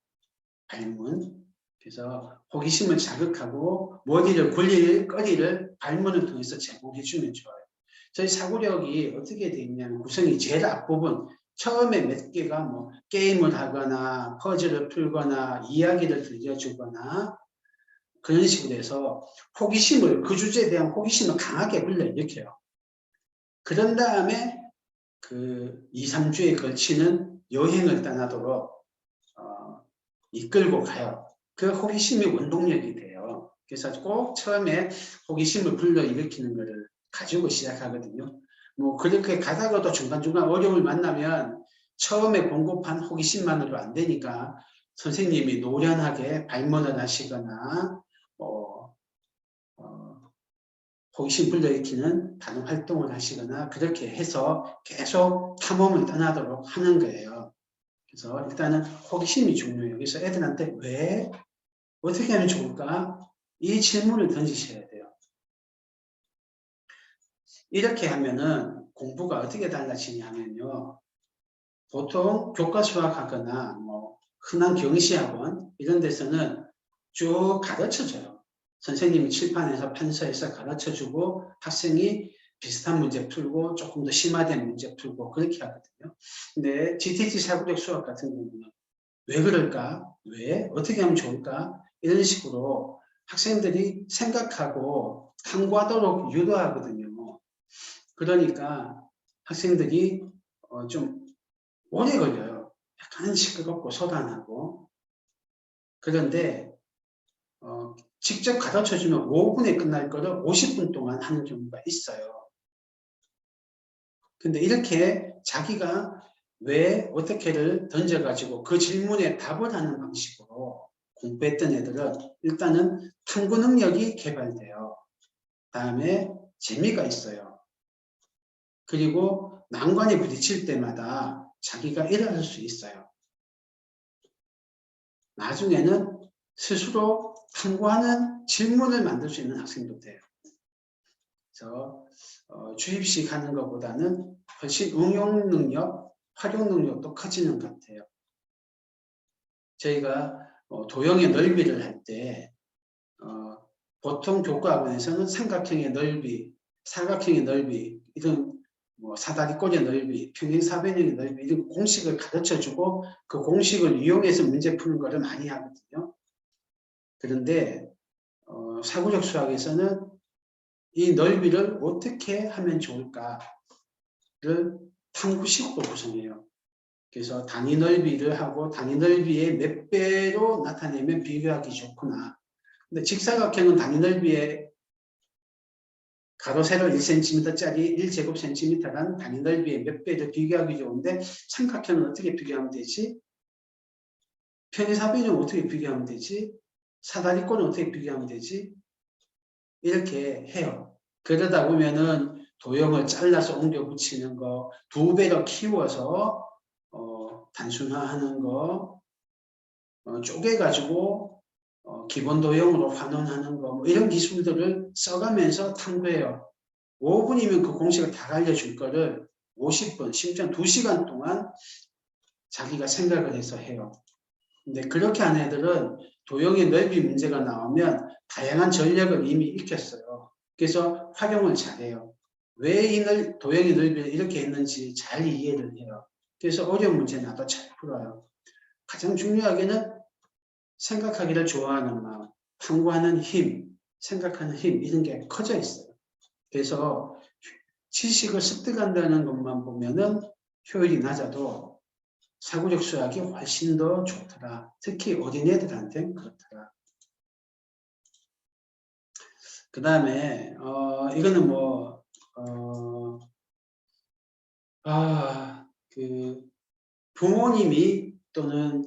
발문. 그래서 호기심을 자극하고 머리를 굴릴 거리를 발문을 통해서 제공해 주면 좋아요. 저희 사고력이 어떻게 되어 있냐면 구성이 제일 앞부분 처음에 몇 개가 게임을 하거나 퍼즐을 풀거나 이야기를 들려주거나 그런 식으로 해서 호기심을 그 주제에 대한 호기심을 강하게 불러일으켜요. 그런 다음에 그 2, 3주에 걸치는 여행을 떠나도록 이끌고 가요. 그 호기심이 원동력이 돼요. 그래서 꼭 처음에 호기심을 불러일으키는 것을 가지고 시작하거든요. 그렇게 가다가도 중간중간 어려움을 만나면 처음에 공급한 호기심만으로 안 되니까 선생님이 노련하게 발문을 하시거나 호기심 불러일으키는 다른 활동을 하시거나 그렇게 해서 계속 탐험을 떠나도록 하는 거예요. 그래서 일단은 호기심이 중요해요. 그래서 애들한테 왜 어떻게 하면 좋을까? 이 질문을 던지셔야 돼요. 이렇게 하면은 공부가 어떻게 달라지냐면요. 보통 교과 수학하거나 흔한 경시학원 이런 데서는 쭉 가르쳐줘요. 선생님이 칠판에서 편서해서 가르쳐주고 학생이 비슷한 문제 풀고 조금 더 심화된 문제 풀고 그렇게 하거든요. 근데 GTT 사고력 수학 같은 경우는 왜 그럴까? 왜? 어떻게 하면 좋을까? 이런 식으로 학생들이 생각하고 탐구하도록 유도하거든요. 그러니까 학생들이 좀 오래 걸려요. 약간 시끄럽고 소단하고. 그런데 직접 가르쳐주면 5분에 끝날 거를 50분 동안 하는 경우가 있어요. 근데 이렇게 자기가 왜 어떻게를 던져가지고 그 질문에 답을 하는 방식으로 공부했던 애들은 일단은 탐구 능력이 개발돼요. 다음에 재미가 있어요. 그리고 난관에 부딪힐 때마다 자기가 일어날 수 있어요. 나중에는 스스로 탐구하는 질문을 만들 수 있는 학생도 돼요. 그래서 주입식 하는 것보다는 훨씬 응용 능력, 활용 능력도 커지는 것 같아요. 저희가 도형의 넓이를 할 때 보통 교과학원에서는 삼각형의 넓이, 사각형의 넓이, 이런 사다리꼴의 넓이, 평행사변형의 넓이 이런 공식을 가르쳐주고 그 공식을 이용해서 문제 푸는 것을 많이 하거든요. 그런데 사고력 수학에서는 이 넓이를 어떻게 하면 좋을까를 탐구식으로 구성해요. 그래서 단위 넓이를 하고 단위 넓이의 몇 배로 나타내면 비교하기 좋구나. 근데 직사각형은 단위 넓이의 가로 세로 1cm짜리 1제곱cm라는 단위 넓이의 몇 배를 비교하기 좋은데 삼각형은 어떻게 비교하면 되지? 평행사변은 어떻게 비교하면 되지? 사다리꼴은 어떻게 비교하면 되지? 이렇게 해요. 그러다 보면은 도형을 잘라서 옮겨 붙이는 거, 2배로 키워서 단순화하는 거, 쪼개가지고 기본 도형으로 환원하는 거, 뭐 이런 기술들을 써가면서 탐구해요. 5분이면 그 공식을 다 알려줄 거를 50분, 심지어 2시간 동안 자기가 생각을 해서 해요. 근데 그렇게 한 애들은 도형의 넓이 문제가 나오면 다양한 전략을 이미 익혔어요. 그래서 활용을 잘해요. 왜 이 도형의 넓이를 이렇게 했는지 잘 이해를 해요. 그래서 어려운 문제 나도 잘 풀어요. 가장 중요하게는 생각하기를 좋아하는 마음, 탐구하는 힘, 생각하는 힘 이런 게 커져 있어요. 그래서 지식을 습득한다는 것만 보면은 효율이 낮아도 사고력 수학이 훨씬 더 좋더라. 특히 어린애들한테는 그렇더라. 그 다음에 이거는 부모님이 또는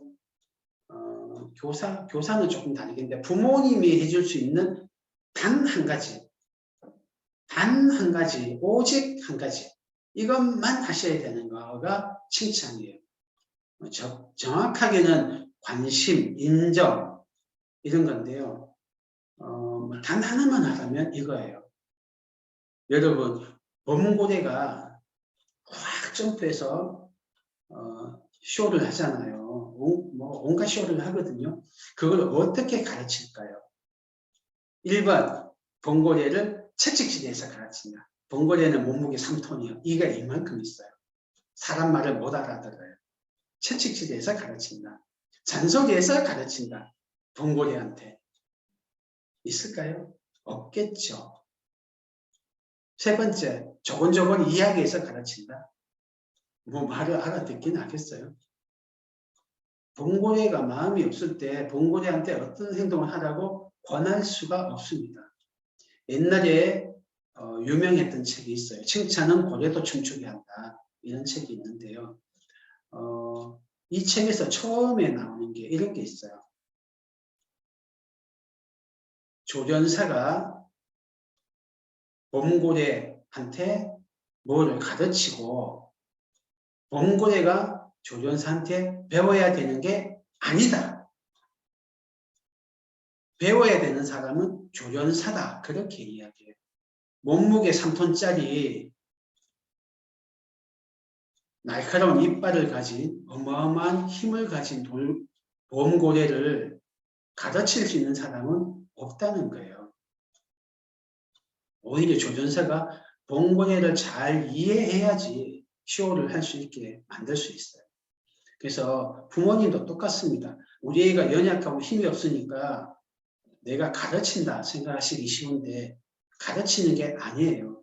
교사는 조금 다르겠는데 부모님이 해줄 수 있는 단 한 가지, 오직 한 가지 이것만 하셔야 되는 거가 칭찬이에요. 정확하게는 관심, 인정 이런 건데요. 단 하나만 하라면 이거예요. 여러분 범고래가 확 점프해서 쇼를 하잖아요. 온갖 쇼를 하거든요. 그걸 어떻게 가르칠까요? 1번 범고래를 채찍질해서 가르친다. 범고래는 몸무게 3톤이요. 이가 이만큼 있어요. 사람 말을 못 알아들어요. 채찍질해서 가르친다. 잔소리해서 가르친다. 범고래한테. 있을까요? 없겠죠. 세 번째, 조곤조곤 이야기해서 가르친다. 말을 알아듣긴 하겠어요. 범고래가 마음이 없을 때 범고래한테 어떤 행동을 하라고 권할 수가 없습니다. 옛날에 유명했던 책이 있어요. 칭찬은 고래도 춤추게 한다. 이런 책이 있는데요. 이 책에서 처음에 나오는 게 이런 게 있어요. 조련사가 범고래한테 뭐를 가르치고 범고래가 조련사한테 배워야 되는 게 아니다. 배워야 되는 사람은 조련사다. 그렇게 이야기해요. 몸무게 3톤짜리 날카로운 이빨을 가진 어마어마한 힘을 가진 범고래를 가르칠 수 있는 사람은 없다는 거예요. 오히려 조련사가 범고래를 잘 이해해야지 쇼를 할 수 있게 만들 수 있어요. 그래서 부모님도 똑같습니다. 우리 애가 연약하고 힘이 없으니까 내가 가르친다 생각하시기 쉬운데 가르치는 게 아니에요.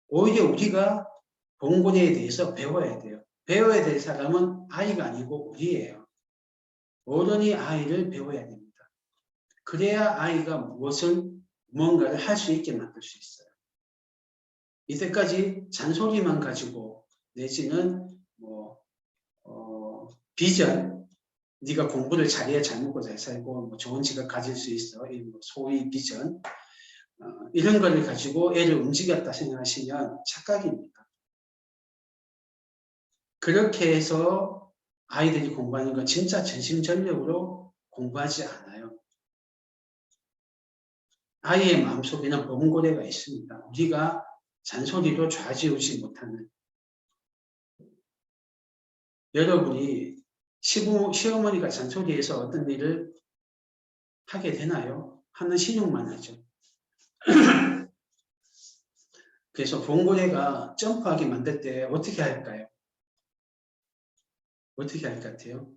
오히려 우리가 범고래에 대해서 배워야 돼요. 배워야 될 사람은 아이가 아니고 우리예요. 어른이 아이를 배워야 됩니다. 그래야 아이가 무언가를 할 수 있게 만들 수 있어요. 이때까지 잔소리만 가지고 내지는 비전, 네가 공부를 잘해야 잘 먹고 잘 살고 좋은 직업 가질 수 있어. 소위 비전 이런 거를 가지고 애를 움직였다 생각하시면 착각입니다. 그렇게 해서 아이들이 공부하는 건 진짜 전심전력으로 공부하지 않아요. 아이의 마음속에는 범고래가 있습니다. 우리가 잔소리로 좌지우지 못하는. 여러분이 시어머니가 잔소리해서 어떤 일을 하게 되나요? 하는 신용만 하죠. 그래서 범고래가 점프하게 만들 때 어떻게 할까요? 어떻게 할 것 같아요?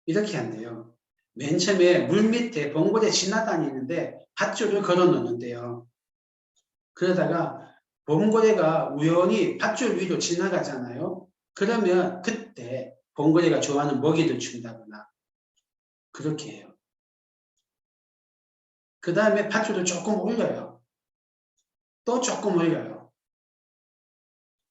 이렇게 한대요. 맨 처음에 물 밑에 범고래 지나다니는데 밧줄을 걸어 놓는데요. 그러다가 범고래가 우연히 밧줄 위로 지나가잖아요. 그러면 그때 범고래가 좋아하는 먹이를 준다거나 그렇게 해요. 그 다음에 밧줄을 조금 올려요. 또 조금 올려요.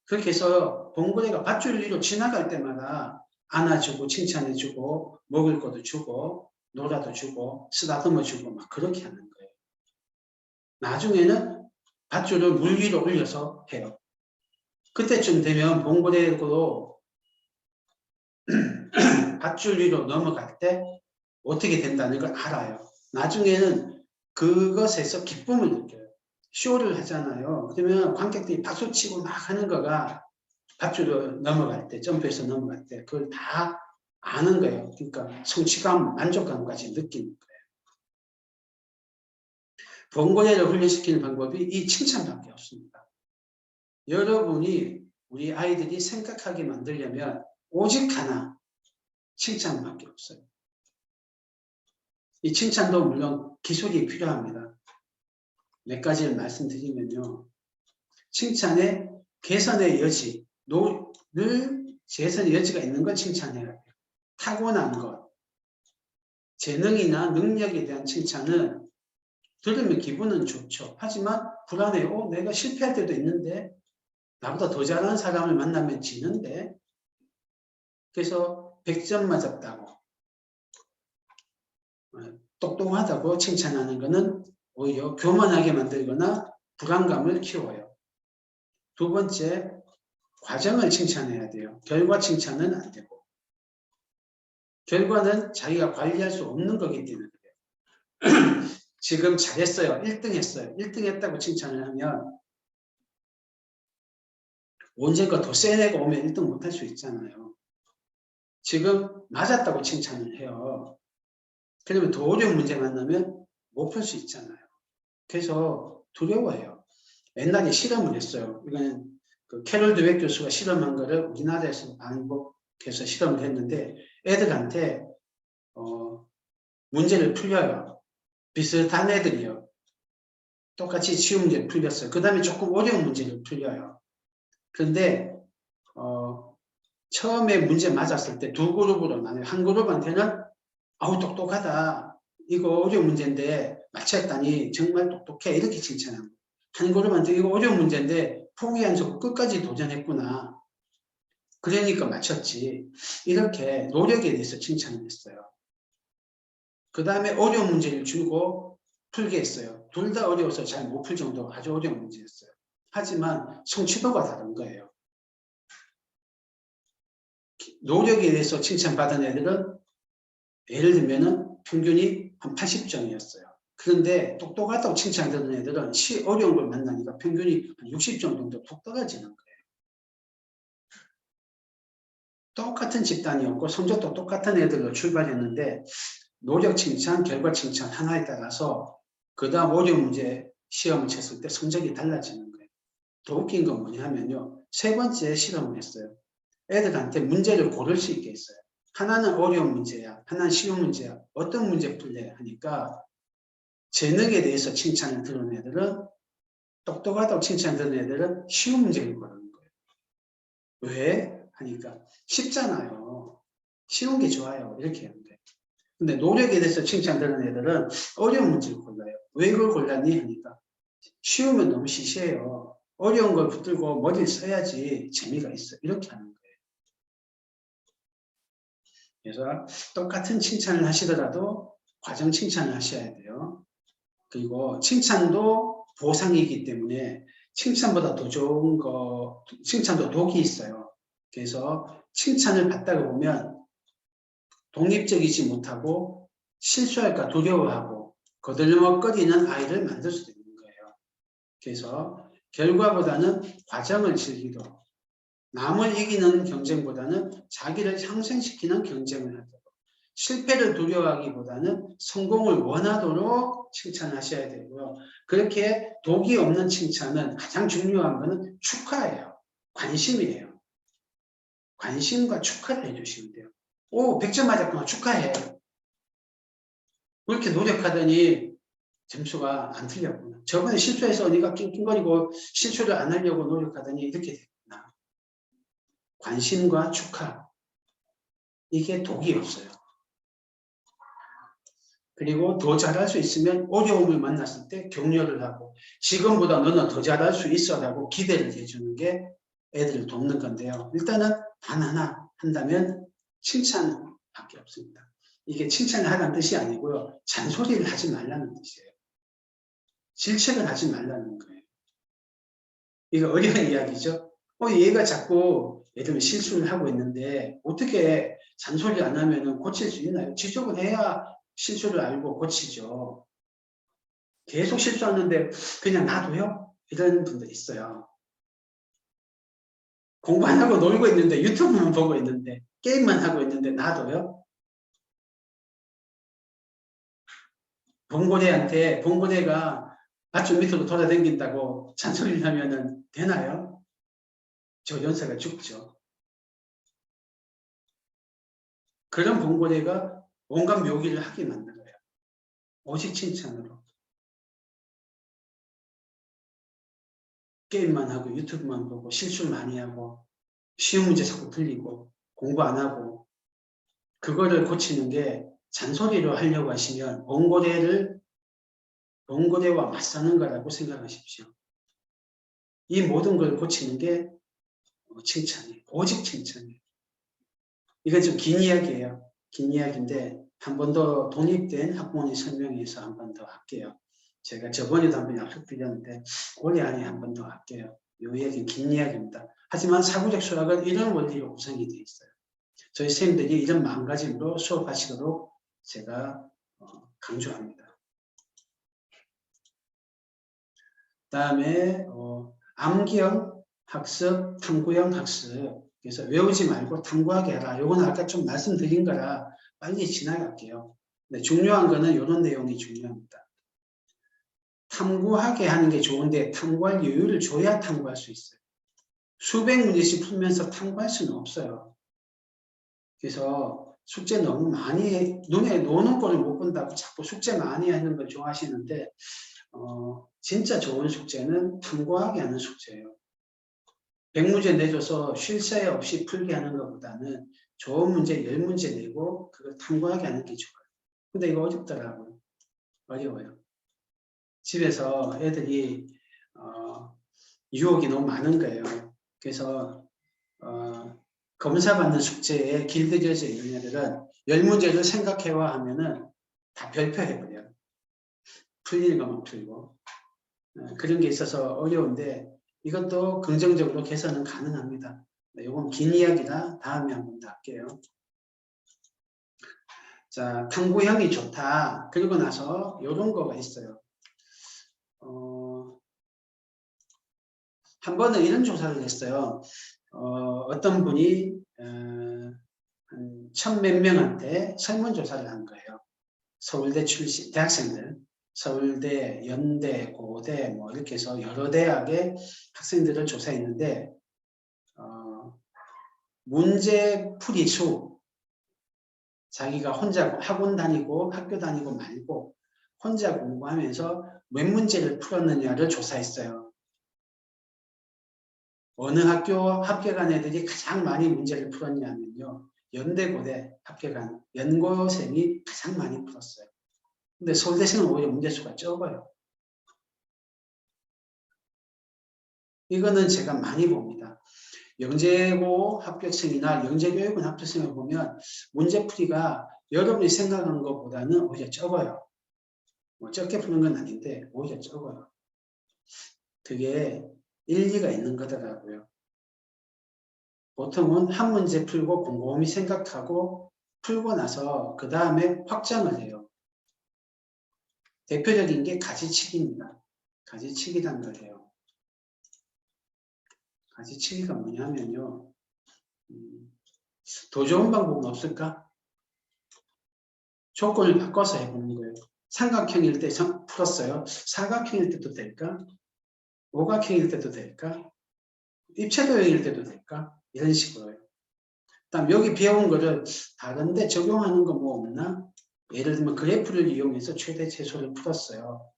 그렇게 해서 범고래가 밧줄 위로 지나갈 때마다 안아주고 칭찬해주고 먹을 것도 주고 놀아도 주고 쓰다듬어 주고 막 그렇게 하는 거예요. 나중에는 밧줄을 물 위로 올려서 해요. 그때쯤 되면 범고래도 밧줄 위로 넘어갈 때 어떻게 된다는 걸 알아요. 나중에는 그것에서 기쁨을 느껴요. 쇼를 하잖아요. 그러면 관객들이 박수치고 막 하는 거가 밧줄을 넘어갈 때, 점프해서 넘어갈 때 그걸 다 아는 거예요. 그러니까 성취감, 만족감까지 느끼는 거예요. 범고래를 훈련시키는 방법이 이 칭찬밖에 없습니다. 여러분이 우리 아이들이 생각하게 만들려면 오직 하나, 칭찬밖에 없어요. 이 칭찬도 물론 기술이 필요합니다. 몇 가지를 말씀드리면요. 칭찬에 개선의 여지, 늘 개선의 여지가 있는 건 칭찬해야 돼요. 타고난 것, 재능이나 능력에 대한 칭찬은 들으면 기분은 좋죠. 하지만 불안해요. 내가 실패할 때도 있는데 나보다 더 잘하는 사람을 만나면 지는데 그래서 100점 맞았다고 똑똑하다고 칭찬하는 것은 오히려 교만하게 만들거나 불안감을 키워요. 두 번째, 과정을 칭찬해야 돼요. 결과 칭찬은 안 되고. 결과는 자기가 관리할 수 없는 거기 때문에 그래요. 지금 잘했어요. 1등 했어요. 1등 했다고 칭찬을 하면 언젠가 더 센 애가 오면 1등 못할 수 있잖아요. 지금 맞았다고 칭찬을 해요. 그러면 더 어려운 문제 만나면 못 풀 수 있잖아요. 그래서 두려워해요. 옛날에 실험을 했어요. 이거는 그 캐롤 드웨 교수가 실험한 거를 우리나라에서 반복해서 실험을 했는데 애들한테 문제를 풀려요. 비슷한 애들이요. 똑같이 쉬운 문제를 풀렸어요. 그 다음에 조금 어려운 문제를 풀려요. 그런데 처음에 문제 맞았을 때 두 그룹으로 나눠요. 한 그룹한테는 아우 똑똑하다. 이거 어려운 문제인데 맞췄다니 정말 똑똑해. 이렇게 칭찬합니다. 한 그룹한테 이거 어려운 문제인데 포기 안 하고 끝까지 도전했구나. 그러니까 맞췄지. 이렇게 노력에 대해서 칭찬을 했어요. 그 다음에 어려운 문제를 주고 풀게 했어요. 둘 다 어려워서 잘 못 풀 정도로 아주 어려운 문제였어요. 하지만 성취도가 다른 거예요. 노력에 대해서 칭찬받은 애들은 예를 들면 평균이 한 80점이었어요. 그런데 똑똑하다고 칭찬받은 애들은 어려운 걸 만나니까 평균이 한 60점 정도 툭 떨어지는 거예요. 똑같은 집단이었고 성적도 똑같은 애들로 출발했는데 노력 칭찬, 결과 칭찬 하나에 따라서 그 다음 어려운 문제 시험을 쳤을 때 성적이 달라지는 거예요. 더 웃긴 건 뭐냐면요. 세 번째 실험을 했어요. 애들한테 문제를 고를 수 있게 했어요. 하나는 어려운 문제야. 하나는 쉬운 문제야. 어떤 문제 풀래? 하니까 재능에 대해서 칭찬을 들은 애들은 똑똑하다고 칭찬 들은 애들은 쉬운 문제를 고르는 거예요. 왜? 하니까 쉽잖아요. 쉬운 게 좋아요. 이렇게 하는 거예요. 근데 노력에 대해서 칭찬 들은 애들은 어려운 문제를 골라요. 왜 이걸 골랐니? 하니까 쉬우면 너무 시시해요. 어려운 걸 붙들고 머리를 써야지 재미가 있어. 이렇게 하는 거예요. 그래서 똑같은 칭찬을 하시더라도 과정 칭찬을 하셔야 돼요. 그리고 칭찬도 보상이기 때문에 칭찬보다 더 좋은 거, 칭찬도 독이 있어요. 그래서 칭찬을 받다가 보면 독립적이지 못하고 실수할까 두려워하고 거들먹거리는 아이를 만들 수도 있는 거예요. 그래서 결과보다는 과정을 즐기도록, 남을 이기는 경쟁보다는 자기를 향상시키는 경쟁을 하도록, 실패를 두려워하기보다는 성공을 원하도록 칭찬하셔야 되고요. 그렇게 독이 없는 칭찬은 가장 중요한 것은 축하예요. 관심이에요. 관심과 축하를 해주시면 돼요. 오, 100점 맞았구나. 축하해. 그렇게 노력하더니 점수가 안 틀렸구나. 저번에 실수해서 네가 낑낑거리고 실수를 안 하려고 노력하더니 이렇게 됐구나. 관심과 축하. 이게 독이 없어요. 그리고 더 잘할 수 있으면 어려움을 만났을 때 격려를 하고 지금보다 너는 더 잘할 수 있어라고 기대를 해주는 게 애들을 돕는 건데요. 일단은 단 하나 한다면 칭찬밖에 없습니다. 이게 칭찬을 하라는 뜻이 아니고요. 잔소리를 하지 말라는 뜻이에요. 질책을 하지 말라는 거예요. 이거 어려운 이야기죠. 얘가 자꾸 예를 들면 실수를 하고 있는데 어떻게 잔소리 안 하면 고칠 수 있나요? 지적을 해야 실수를 알고 고치죠. 계속 실수하는데 그냥 놔둬요? 이런 분들 있어요. 공부 안 하고 놀고 있는데 유튜브만 보고 있는데 게임만 하고 있는데 놔둬요? 봉고래가 밧줄 밑으로 돌아다닌다고 잔소리를 하면 되나요? 저 연사가 죽죠. 그런 봉고래가 온갖 묘기를 하게 만들어요. 오직 칭찬으로. 게임만 하고 유튜브만 보고 실수를 많이 하고 쉬운 문제 자꾸 틀리고 공부 안 하고 그거를 고치는 게 잔소리로 하려고 하시면 봉고래와 맞서는 거라고 생각하십시오. 이 모든 걸 고치는 게 칭찬이에요. 오직 칭찬이에요. 이건 좀 긴 이야기예요. 긴 이야기인데 한 번 더 독립된 학부모님 설명회에서 한 번 더 할게요. 제가 저번에도 한 번 약속드렸는데 올해 안에 한 번 더 할게요. 이 이야기는 긴 이야기입니다. 하지만 사고적 수학은 이런 원리로 구성이 되어 있어요. 저희 선생님들이 이런 마음가짐으로 수업하시도록 제가 강조합니다. 다음에 암기형 학습, 탐구형 학습. 그래서 외우지 말고 탐구하게 해라. 요건 아까 좀 말씀드린 거라 빨리 지나갈게요. 근데 중요한 거는 이런 내용이 중요합니다. 탐구하게 하는 게 좋은데 탐구할 여유를 줘야 탐구할 수 있어요. 수백 문제씩 풀면서 탐구할 수는 없어요. 그래서 숙제 너무 많이 눈에 노는 꼴을 못 본다고 자꾸 숙제 많이 하는 걸 좋아하시는데 진짜 좋은 숙제는 탐구하게 하는 숙제예요. 100문제 내줘서 쉴 새 없이 풀게 하는 것보다는 좋은 문제 10문제 내고 그걸 탐구하게 하는 게 좋아요. 근데 이거 어렵더라고요. 어려워요. 집에서 애들이 유혹이 너무 많은 거예요. 그래서 검사받는 숙제에 길들여져 있는 애들은 10문제를 생각해와 하면은 다 별표해버려요. 풀리는 것만 풀고. 그런 게 있어서 어려운데 이것도 긍정적으로 개선은 가능합니다. 이건 긴 이야기라 다음에 한 번 더 할게요. 자, 탐구형이 좋다. 그리고 나서 이런 거가 있어요. 한 번은 이런 조사를 했어요. 어떤 분이 한 1000몇 명한테 설문조사를 한 거예요. 서울대 출신 대학생들, 서울대, 연대, 고대 뭐 이렇게 해서 여러 대학의 학생들을 조사했는데 문제풀이 수, 자기가 혼자 학원 다니고 학교 다니고 말고 혼자 공부하면서 몇 문제를 풀었느냐를 조사했어요. 어느 학교 합격한 애들이 가장 많이 문제를 풀었냐면요. 연대고대 합격한 연고생이 가장 많이 풀었어요. 근데 서울대생은 오히려 문제수가 적어요. 이거는 제가 많이 봅니다. 영재고 합격생이나 영재교육원 합격생을 보면 문제풀이가 여러분이 생각하는 것보다는 오히려 적어요. 뭐 적게 푸는 건 아닌데 오히려 적어요. 그게 일리가 있는 거더라고요. 보통은 한 문제 풀고 곰곰이 생각하고 풀고 나서 그 다음에 확장을 해요. 대표적인 게 가지치기입니다. 가지치기 단거래요. 가지치기가 뭐냐면요. 더 좋은 방법은 없을까? 조건을 바꿔서 해보는 거예요. 삼각형일 때 풀었어요. 사각형일 때도 될까? 오각형일 때도 될까? 입체도형일 때도 될까? 이런 식으로요. 그다음 여기 배운 거를 다른데 적용하는 거 뭐 없나? 예를 들면 그래프를 이용해서 최대 최소를 풀었어요.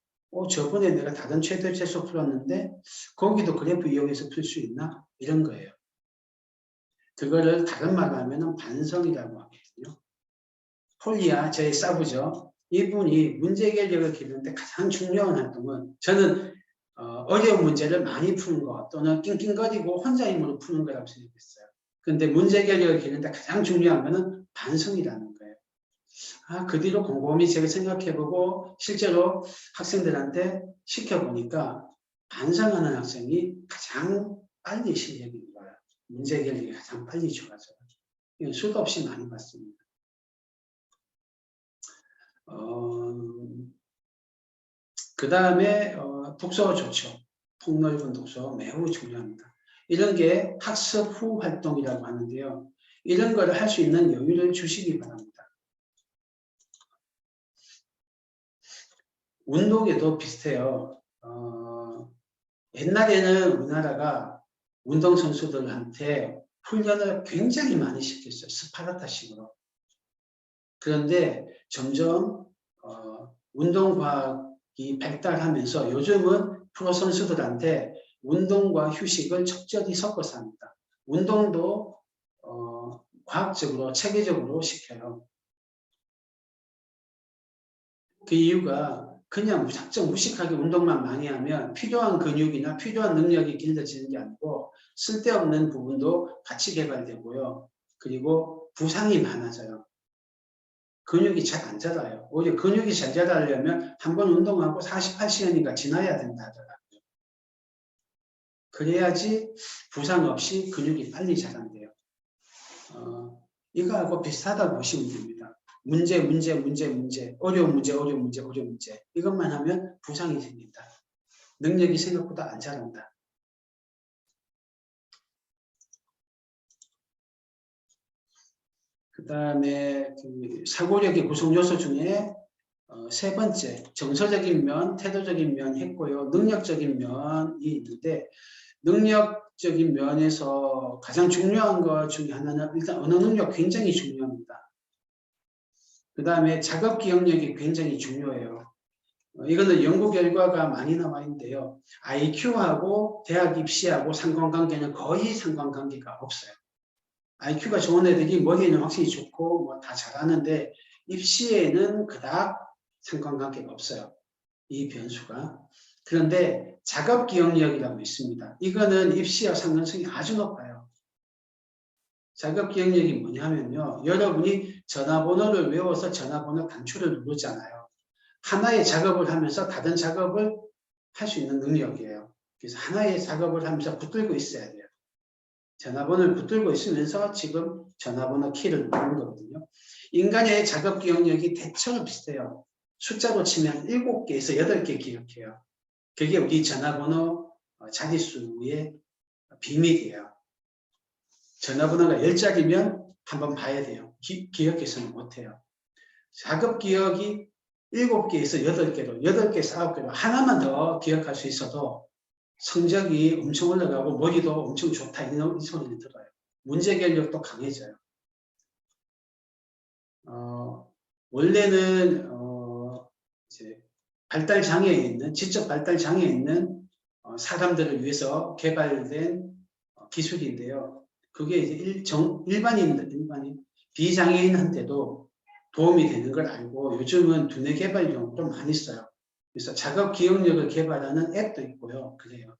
저번에 내가 다른 최대 최소 풀었는데 거기도 그래프 이용해서 풀 수 있나? 이런 거예요. 그거를 다른 말로 하면 반성이라고 하거든요. 폴리아, 저의 사부죠. 이분이 문제 해결력을 기르는데 가장 중요한 활동은 저는 어려운 문제를 많이 푸는 것 또는 낑낑거리고 혼자 힘으로 푸는 거라고 생각했어요. 그런데 문제 해결력을 기르는데 가장 중요한 거는 반성이라는 거예요. 그 뒤로 곰곰이 제가 생각해보고 실제로 학생들한테 시켜보니까 반성하는 학생이 가장 빨리 실력이 늘어요. 문제 해결력이 가장 빨리 좋아져요. 이건 수도 없이 많이 봤습니다. 그 다음에 독서 좋죠. 폭넓은 독서 매우 중요합니다. 이런 게 학습 후 활동이라고 하는데요. 이런 거를 할 수 있는 여유를 주시기 바랍니다. 운동에도 비슷해요. 옛날에는 우리나라가 운동선수들한테 훈련을 굉장히 많이 시켰어요. 스파르타식으로. 그런데 점점 운동과학이 발달하면서 요즘은 프로 선수들한테 운동과 휴식을 적절히 섞어서 합니다. 운동도 과학적으로 체계적으로 시켜요. 그 이유가 그냥 무작정 무식하게 운동만 많이 하면 필요한 근육이나 필요한 능력이 길러지는 게 아니고 쓸데없는 부분도 같이 개발되고요. 그리고 부상이 많아져요. 근육이 잘 안 자라요. 오히려 근육이 잘 자라려면 한 번 운동하고 48시간인가 지나야 된다 하더라고요. 그래야지 부상 없이 근육이 빨리 자란대요. 이거하고 비슷하다고 보시면 됩니다. 문제, 어려운 문제. 이것만 하면 부상이 생긴다. 능력이 생각보다 안 자란다. 그 다음에 사고력의 구성 요소 중에 세 번째, 정서적인 면, 태도적인 면이 했고요. 능력적인 면이 있는데 능력적인 면에서 가장 중요한 것 중에 하나는 일단 언어 능력 굉장히 중요합니다. 그 다음에 작업 기억력이 굉장히 중요해요. 이거는 연구 결과가 많이 나와 있는데요. IQ하고 대학 입시하고 상관관계는 거의 상관관계가 없어요. IQ가 좋은 애들이 머리에는 확실히 좋고 뭐 다 잘하는데 입시에는 그닥 상관관계가 없어요. 이 변수가. 그런데 작업 기억력이라고 있습니다. 이거는 입시와 상관성이 아주 높아요. 작업 기억력이 뭐냐면요. 여러분이 전화번호를 외워서 전화번호 단추를 누르잖아요. 하나의 작업을 하면서 다른 작업을 할 수 있는 능력이에요. 그래서 하나의 작업을 하면서 붙들고 있어야 돼요. 전화번호를 붙들고 있으면서 지금 전화번호 키를 누르는 거거든요. 인간의 작업 기억력이 대체로 비슷해요. 숫자로 치면 7개에서 8개 기억해요. 그게 우리 전화번호 자릿수의 비밀이에요. 전화번호가 10자리면 한번 봐야 돼요. 기억해서는 못해요. 작업 기억이 7개에서 8개로, 8개에서 9개로 하나만 더 기억할 수 있어도 성적이 엄청 올라가고 머리도 엄청 좋다 이런 소리를 들어요. 문제 해결력도 강해져요. 원래는 이제 발달 장애에 있는 지적 발달 장애에 있는 사람들을 위해서 개발된 기술인데요. 그게 이제 일반인 비장애인한테도 도움이 되는 걸 알고 요즘은 두뇌 개발용으로 많이 써요. 그래서 작업 기억력을 개발하는 앱도 있고요. 그래요.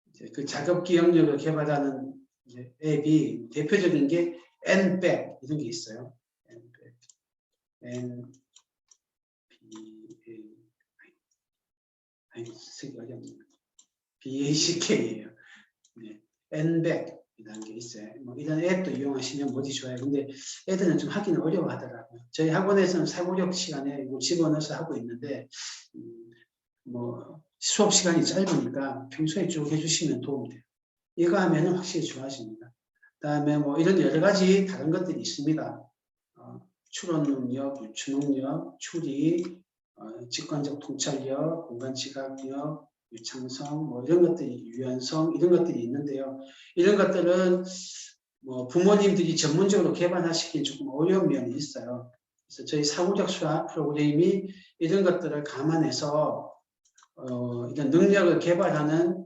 이제 그 작업 기억력을 개발하는 이제 앱이 대표적인 게 NBAC 이런 게 있어요. NBAC. 쓰기 어렵네요. BACK예요. 네. NBAC 이라는 게 있어요. 뭐 이런 앱도 이용하시면 뭐지 좋아요. 근데 애들은 좀 하기는 어려워하더라고요. 저희 학원에서는 사고력 시간에 이거 집어넣어서 하고 있는데 뭐 수업 시간이 짧으니까 평소에 쭉 해주시면 도움돼요. 이거 하면은 확실히 좋아집니다. 그다음에 뭐 이런 여러 가지 다른 것들이 있습니다. 추론 능력, 유추 능력, 추리, 직관적 통찰력, 공간 지각력, 유창성, 뭐 이런 것들이 유연성 이런 것들이 있는데요. 이런 것들은 뭐 부모님들이 전문적으로 개발하시기 조금 어려운 면이 있어요. 그래서 저희 사고력 수학 프로그램이 이런 것들을 감안해서 이런 능력을 개발하는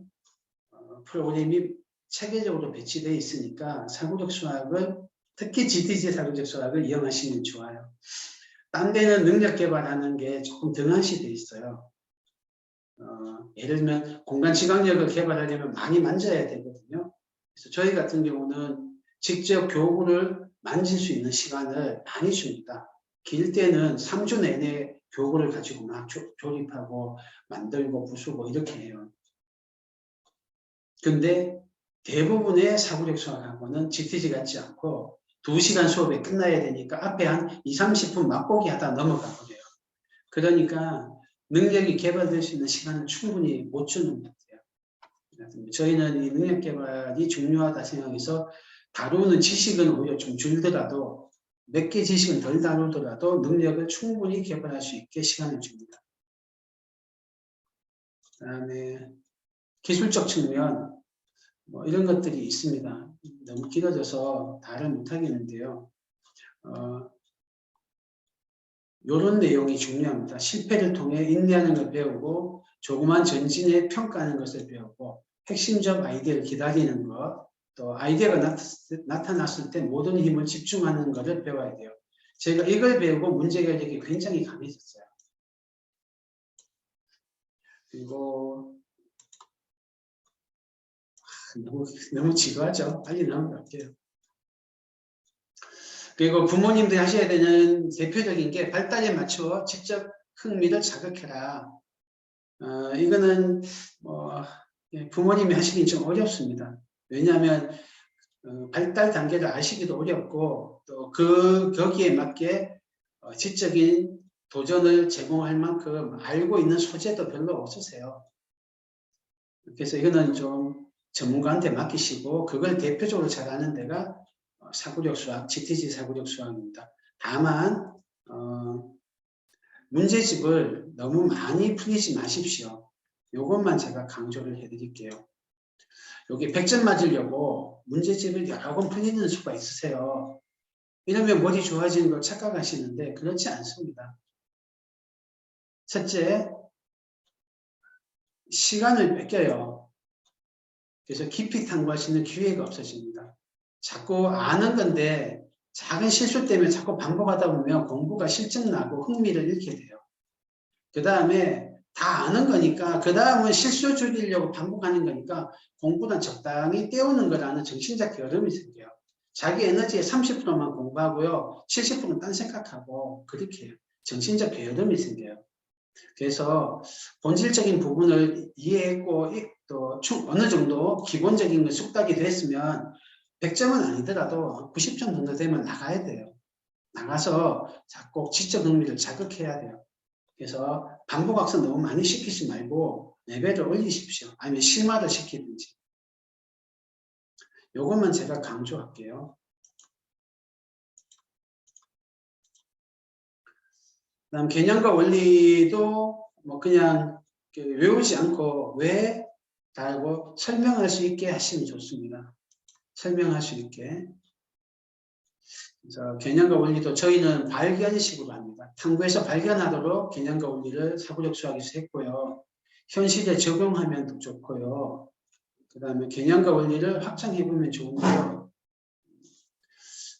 프로그램이 체계적으로 배치되어 있으니까 사고력 수학을 특히 GTG 사고력 수학을 이용하시면 좋아요. 딴 데는 능력 개발하는 게 조금 등한시되어 있어요. 예를 들면 공간 지각력을 개발하려면 많이 만져야 되거든요. 그래서 저희 같은 경우는 직접 교구를 만질 수 있는 시간을 많이 줍니다. 길 때는 3주 내내 교구를 가지고 막 조립하고 만들고 부수고 이렇게 해요. 근데 대부분의 사고력 수학학원은 GTG 같지 않고 2시간 수업에 끝나야 되니까 앞에 한 20-30분 맛보기 하다 넘어가 버려요. 그러니까 능력이 개발될 수 있는 시간을 충분히 못 주는 것 같아요. 저희는 이 능력 개발이 중요하다 생각해서 다루는 지식은 오히려 좀 줄더라도 몇 개 지식은 덜 다루더라도 능력을 충분히 개발할 수 있게 시간을 줍니다. 그 다음에 기술적 측면 뭐 이런 것들이 있습니다. 너무 길어져서 다를 못하겠는데요. 이런 내용이 중요합니다. 실패를 통해 인내하는 걸 배우고 조그만 전진에 평가하는 것을 배우고 핵심적 아이디어를 기다리는 것, 또 아이디어가 나타났을 때 모든 힘을 집중하는 것을 배워야 돼요. 제가 이걸 배우고 문제 해결력이 굉장히 강해졌어요. 그리고 너무 지루하죠? 빨리 넘어갈게요. 그리고 부모님들이 하셔야 되는 대표적인 게 발달에 맞춰 직접 흥미를 자극해라. 이거는 뭐 부모님이 하시기 좀 어렵습니다. 왜냐하면 발달 단계를 아시기도 어렵고 또 거기에 맞게 지적인 도전을 제공할 만큼 알고 있는 소재도 별로 없으세요. 그래서 이거는 좀 전문가한테 맡기시고 그걸 대표적으로 잘하는 데가 사고력 수학, GTG 사고력 수학입니다. 다만 문제집을 너무 많이 풀리지 마십시오. 이것만 제가 강조를 해드릴게요. 여기 100점 맞으려고 문제집을 여러 번 풀리는 수가 있으세요. 이러면 머리 좋아지는 걸 착각하시는데 그렇지 않습니다. 첫째, 시간을 뺏겨요. 그래서 깊이 탐구하시는 기회가 없어집니다. 자꾸 아는 건데 작은 실수 때문에 자꾸 반복하다 보면 공부가 실증나고 흥미를 잃게 돼요. 그 다음에 다 아는 거니까 그 다음은 실수 줄이려고 반복하는 거니까 공부는 적당히 때우는 거라는 정신적 게으름이 생겨요. 자기 에너지의 30%만 공부하고요. 70%는 딴 생각하고 그렇게 해요. 정신적 게으름이 생겨요. 그래서 본질적인 부분을 이해했고 또 어느 정도 기본적인 걸 숙달이 됐으면 100점은 아니더라도 90점 정도 되면 나가야 돼요. 나가서 꼭 지적 흥미를 자극해야 돼요. 그래서 반복학습 너무 많이 시키지 말고 레벨을 올리십시오. 아니면 심화를 시키든지. 이것만 제가 강조할게요. 그다음 개념과 원리도 뭐 그냥 외우지 않고 왜 다르고 설명할 수 있게 하시면 좋습니다. 설명할 수 있게. 그래서 개념과 원리도 저희는 발견식으로 합니다. 탐구해서 발견하도록 개념과 원리를 사고력 수학에서 했고요. 현실에 적용하면 좋고요. 그 다음에 개념과 원리를 확장해보면 좋은데요.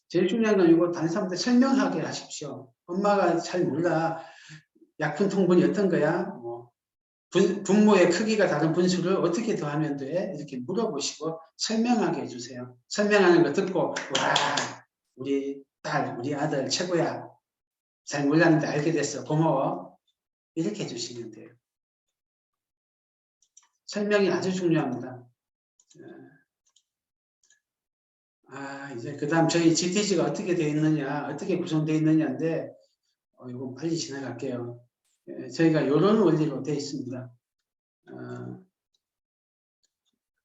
제일 중요한 건 이거 다른 사람한테 설명하게 하십시오. 엄마가 잘 몰라. 약분 통분이 어떤 거야? 뭐 분모의 크기가 다른 분수를 어떻게 더하면 돼? 이렇게 물어보시고 설명하게 해주세요. 설명하는 거 듣고 와 우리 딸, 우리 아들 최고야. 잘 몰랐는데 알게 됐어. 고마워. 이렇게 해주시면 돼요. 설명이 아주 중요합니다. 이제 그 다음 저희 GTG가 어떻게 되어 있느냐, 어떻게 구성되어 있느냐인데, 이거 빨리 지나갈게요. 저희가 이런 원리로 되어 있습니다.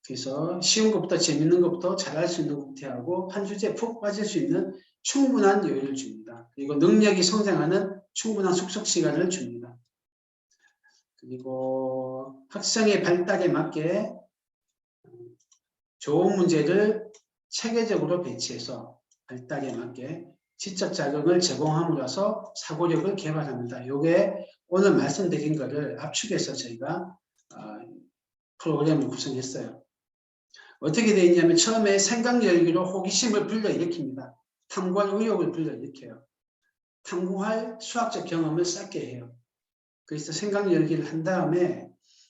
그래서 쉬운 것부터 재밌는 것부터 잘할 수 있는 것부터 하고 한 주제에 푹 빠질 수 있는 충분한 여유를 줍니다. 그리고 능력이 성장하는 충분한 숙속 시간을 줍니다. 그리고 학생의 발달에 맞게 좋은 문제를 체계적으로 배치해서 발달에 맞게 지적 자극을 제공함으로써 사고력을 개발합니다. 이게 오늘 말씀드린 것을 압축해서 저희가 프로그램을 구성했어요. 어떻게 되어 있냐면 처음에 생각 열기로 호기심을 불러일으킵니다. 탐구할 의욕을 불러일으켜요. 탐구할 수학적 경험을 쌓게 해요. 그래서 생각 열기를 한 다음에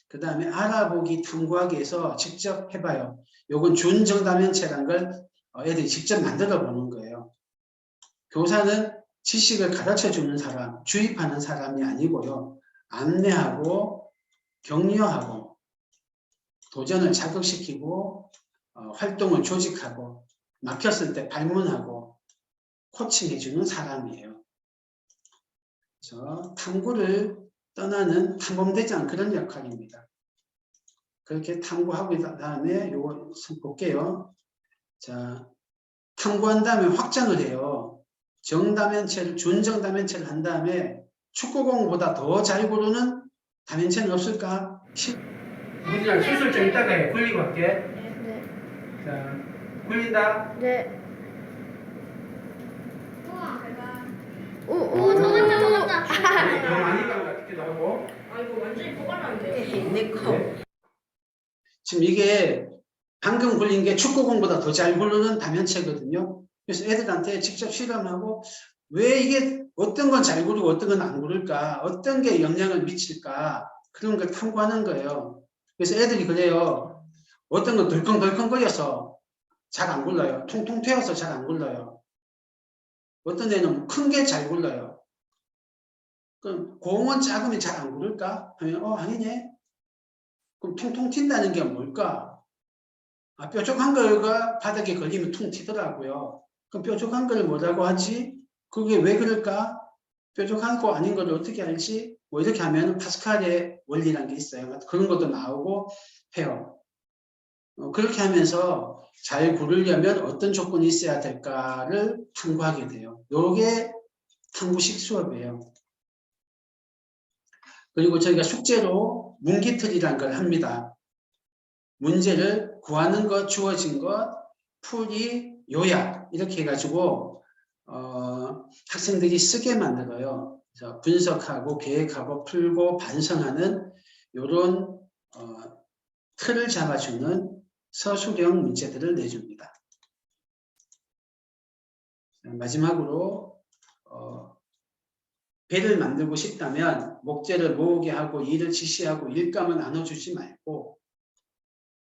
그 다음에 알아보기 탐구하기 해서 직접 해봐요. 요건 준정답면체라는 걸 애들이 직접 만들어 보는 거예요. 교사는 지식을 가르쳐 주는 사람, 주입하는 사람이 아니고요. 안내하고 격려하고 도전을 자극시키고 활동을 조직하고 막혔을 때 발문하고 코칭해주는 사람이에요. 그래서 탐구를 떠나는 탐험대장 그런 역할입니다. 그렇게 탐구하고 다음에 요거 볼게요. 자, 탐구한 다음에 확장을 해요. 정다면체를 준정다면체를 한 다음에 축구공보다 더 잘 고르는 다면체는 없을까? 문이랑 수술 좀 이따가 해. 굴리고 할게. 네. 자, 굴린다. 네. 오, 더 간다, 더 간다. 너무 많이 간 것 같기도 하고. 이거 완전히 뽑아놨는데요. 내 거. 네. 지금 이게 방금 굴린 게 축구공보다 더 잘 굴르는 다면체거든요. 그래서 애들한테 직접 실험하고 왜 이게 어떤 건 잘 굴르고 어떤 건 안 굴를까? 어떤 게 영향을 미칠까? 그런 걸 탐구하는 거예요. 그래서 애들이 그래요. 어떤 건 덜컹덜컹거려서 잘 안 굴러요. 통통 튀어서 잘 안 굴러요. 어떤 애는 큰 게 잘 굴러요. 그럼 공은 작으면 잘 안 굴을까? 하면 아니네. 그럼 통통 튄다는 게 뭘까? 뾰족한 거가 바닥에 걸리면 퉁 튀더라고요. 그럼 뾰족한 걸 뭐라고 하지? 그게 왜 그럴까? 뾰족한 거 아닌 걸 어떻게 알지? 뭐 이렇게 하면 파스칼의 원리라는 게 있어요. 그런 것도 나오고 해요. 그렇게 하면서 잘 고르려면 어떤 조건이 있어야 될까를 탐구하게 돼요. 이게 탐구식 수업이에요. 그리고 저희가 숙제로 문기틀이라는 걸 합니다. 문제를 구하는 것, 주어진 것, 풀이, 요약 이렇게 해가지고 학생들이 쓰게 만들어요. 그래서 분석하고 계획하고 풀고 반성하는 이런 틀을 잡아주는 서술형 문제들을 내줍니다. 마지막으로 배를 만들고 싶다면 목재를 모으게 하고 일을 지시하고 일감을 나눠주지 말고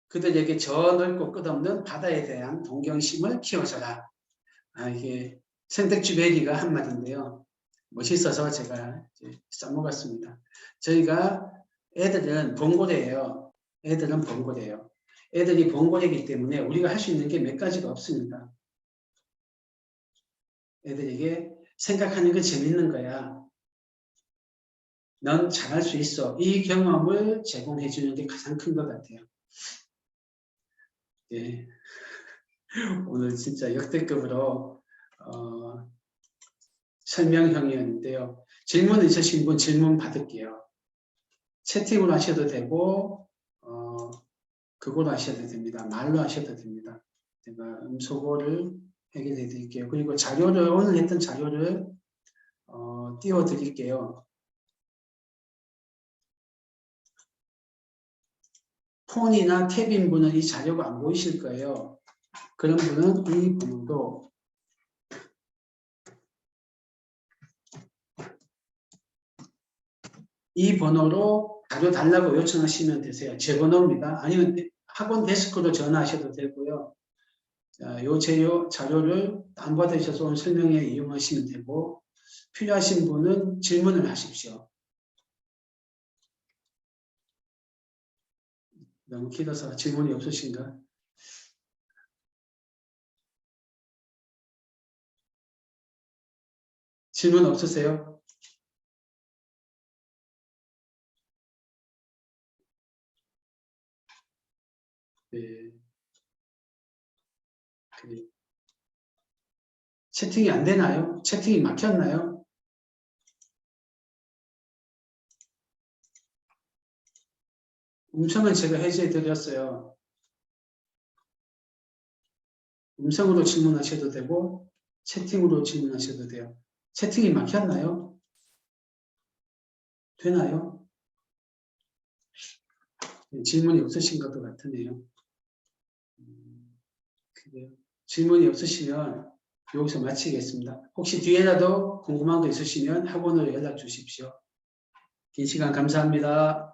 그들에게 저 넓고 끝없는 바다에 대한 동경심을 키워줘라. 이게 생텍쥐베리가 한 말인데요. 멋있어서 제가 써먹었습니다. 저희가 애들은 번고래예요. 애들은 번고래예요. 애들이 번고래이기 때문에 우리가 할 수 있는 게 몇 가지가 없습니다. 애들에게 생각하는 게 재밌는 거야. 넌 잘할 수 있어. 이 경험을 제공해 주는 게 가장 큰 것 같아요. 예. 오늘 진짜 역대급으로 설명형이었는데요. 질문 있으신 분 질문 받을게요. 채팅으로 하셔도 되고 그걸로 하셔도 됩니다. 말로 하셔도 됩니다. 제가 음소거를 해결해 드릴게요. 그리고 자료를 오늘 했던 자료를 띄워 드릴게요. 폰이나 탭인 분은 이 자료가 안 보이실 거예요. 그런 분은 이 번호도 이 번호로 자료 달라고 요청하시면 되세요. 제 번호입니다. 아니면 학원 데스크로 전화하셔도 되고요. 자, 요 자료를 다운받으셔서 오늘 설명에 이용하시면 되고 필요하신 분은 질문을 하십시오. 너무 길어서 질문이 없으신가? 질문 없으세요? 네. 그래. 채팅이 안 되나요? 채팅이 막혔나요? 음성은 제가 해제해 드렸어요. 음성으로 질문하셔도 되고 채팅으로 질문하셔도 돼요. 채팅이 막혔나요? 되나요? 질문이 없으신 것도 같으네요. 그래요. 질문이 없으시면 여기서 마치겠습니다. 혹시 뒤에라도 궁금한 거 있으시면 학원으로 연락 주십시오. 긴 시간 감사합니다.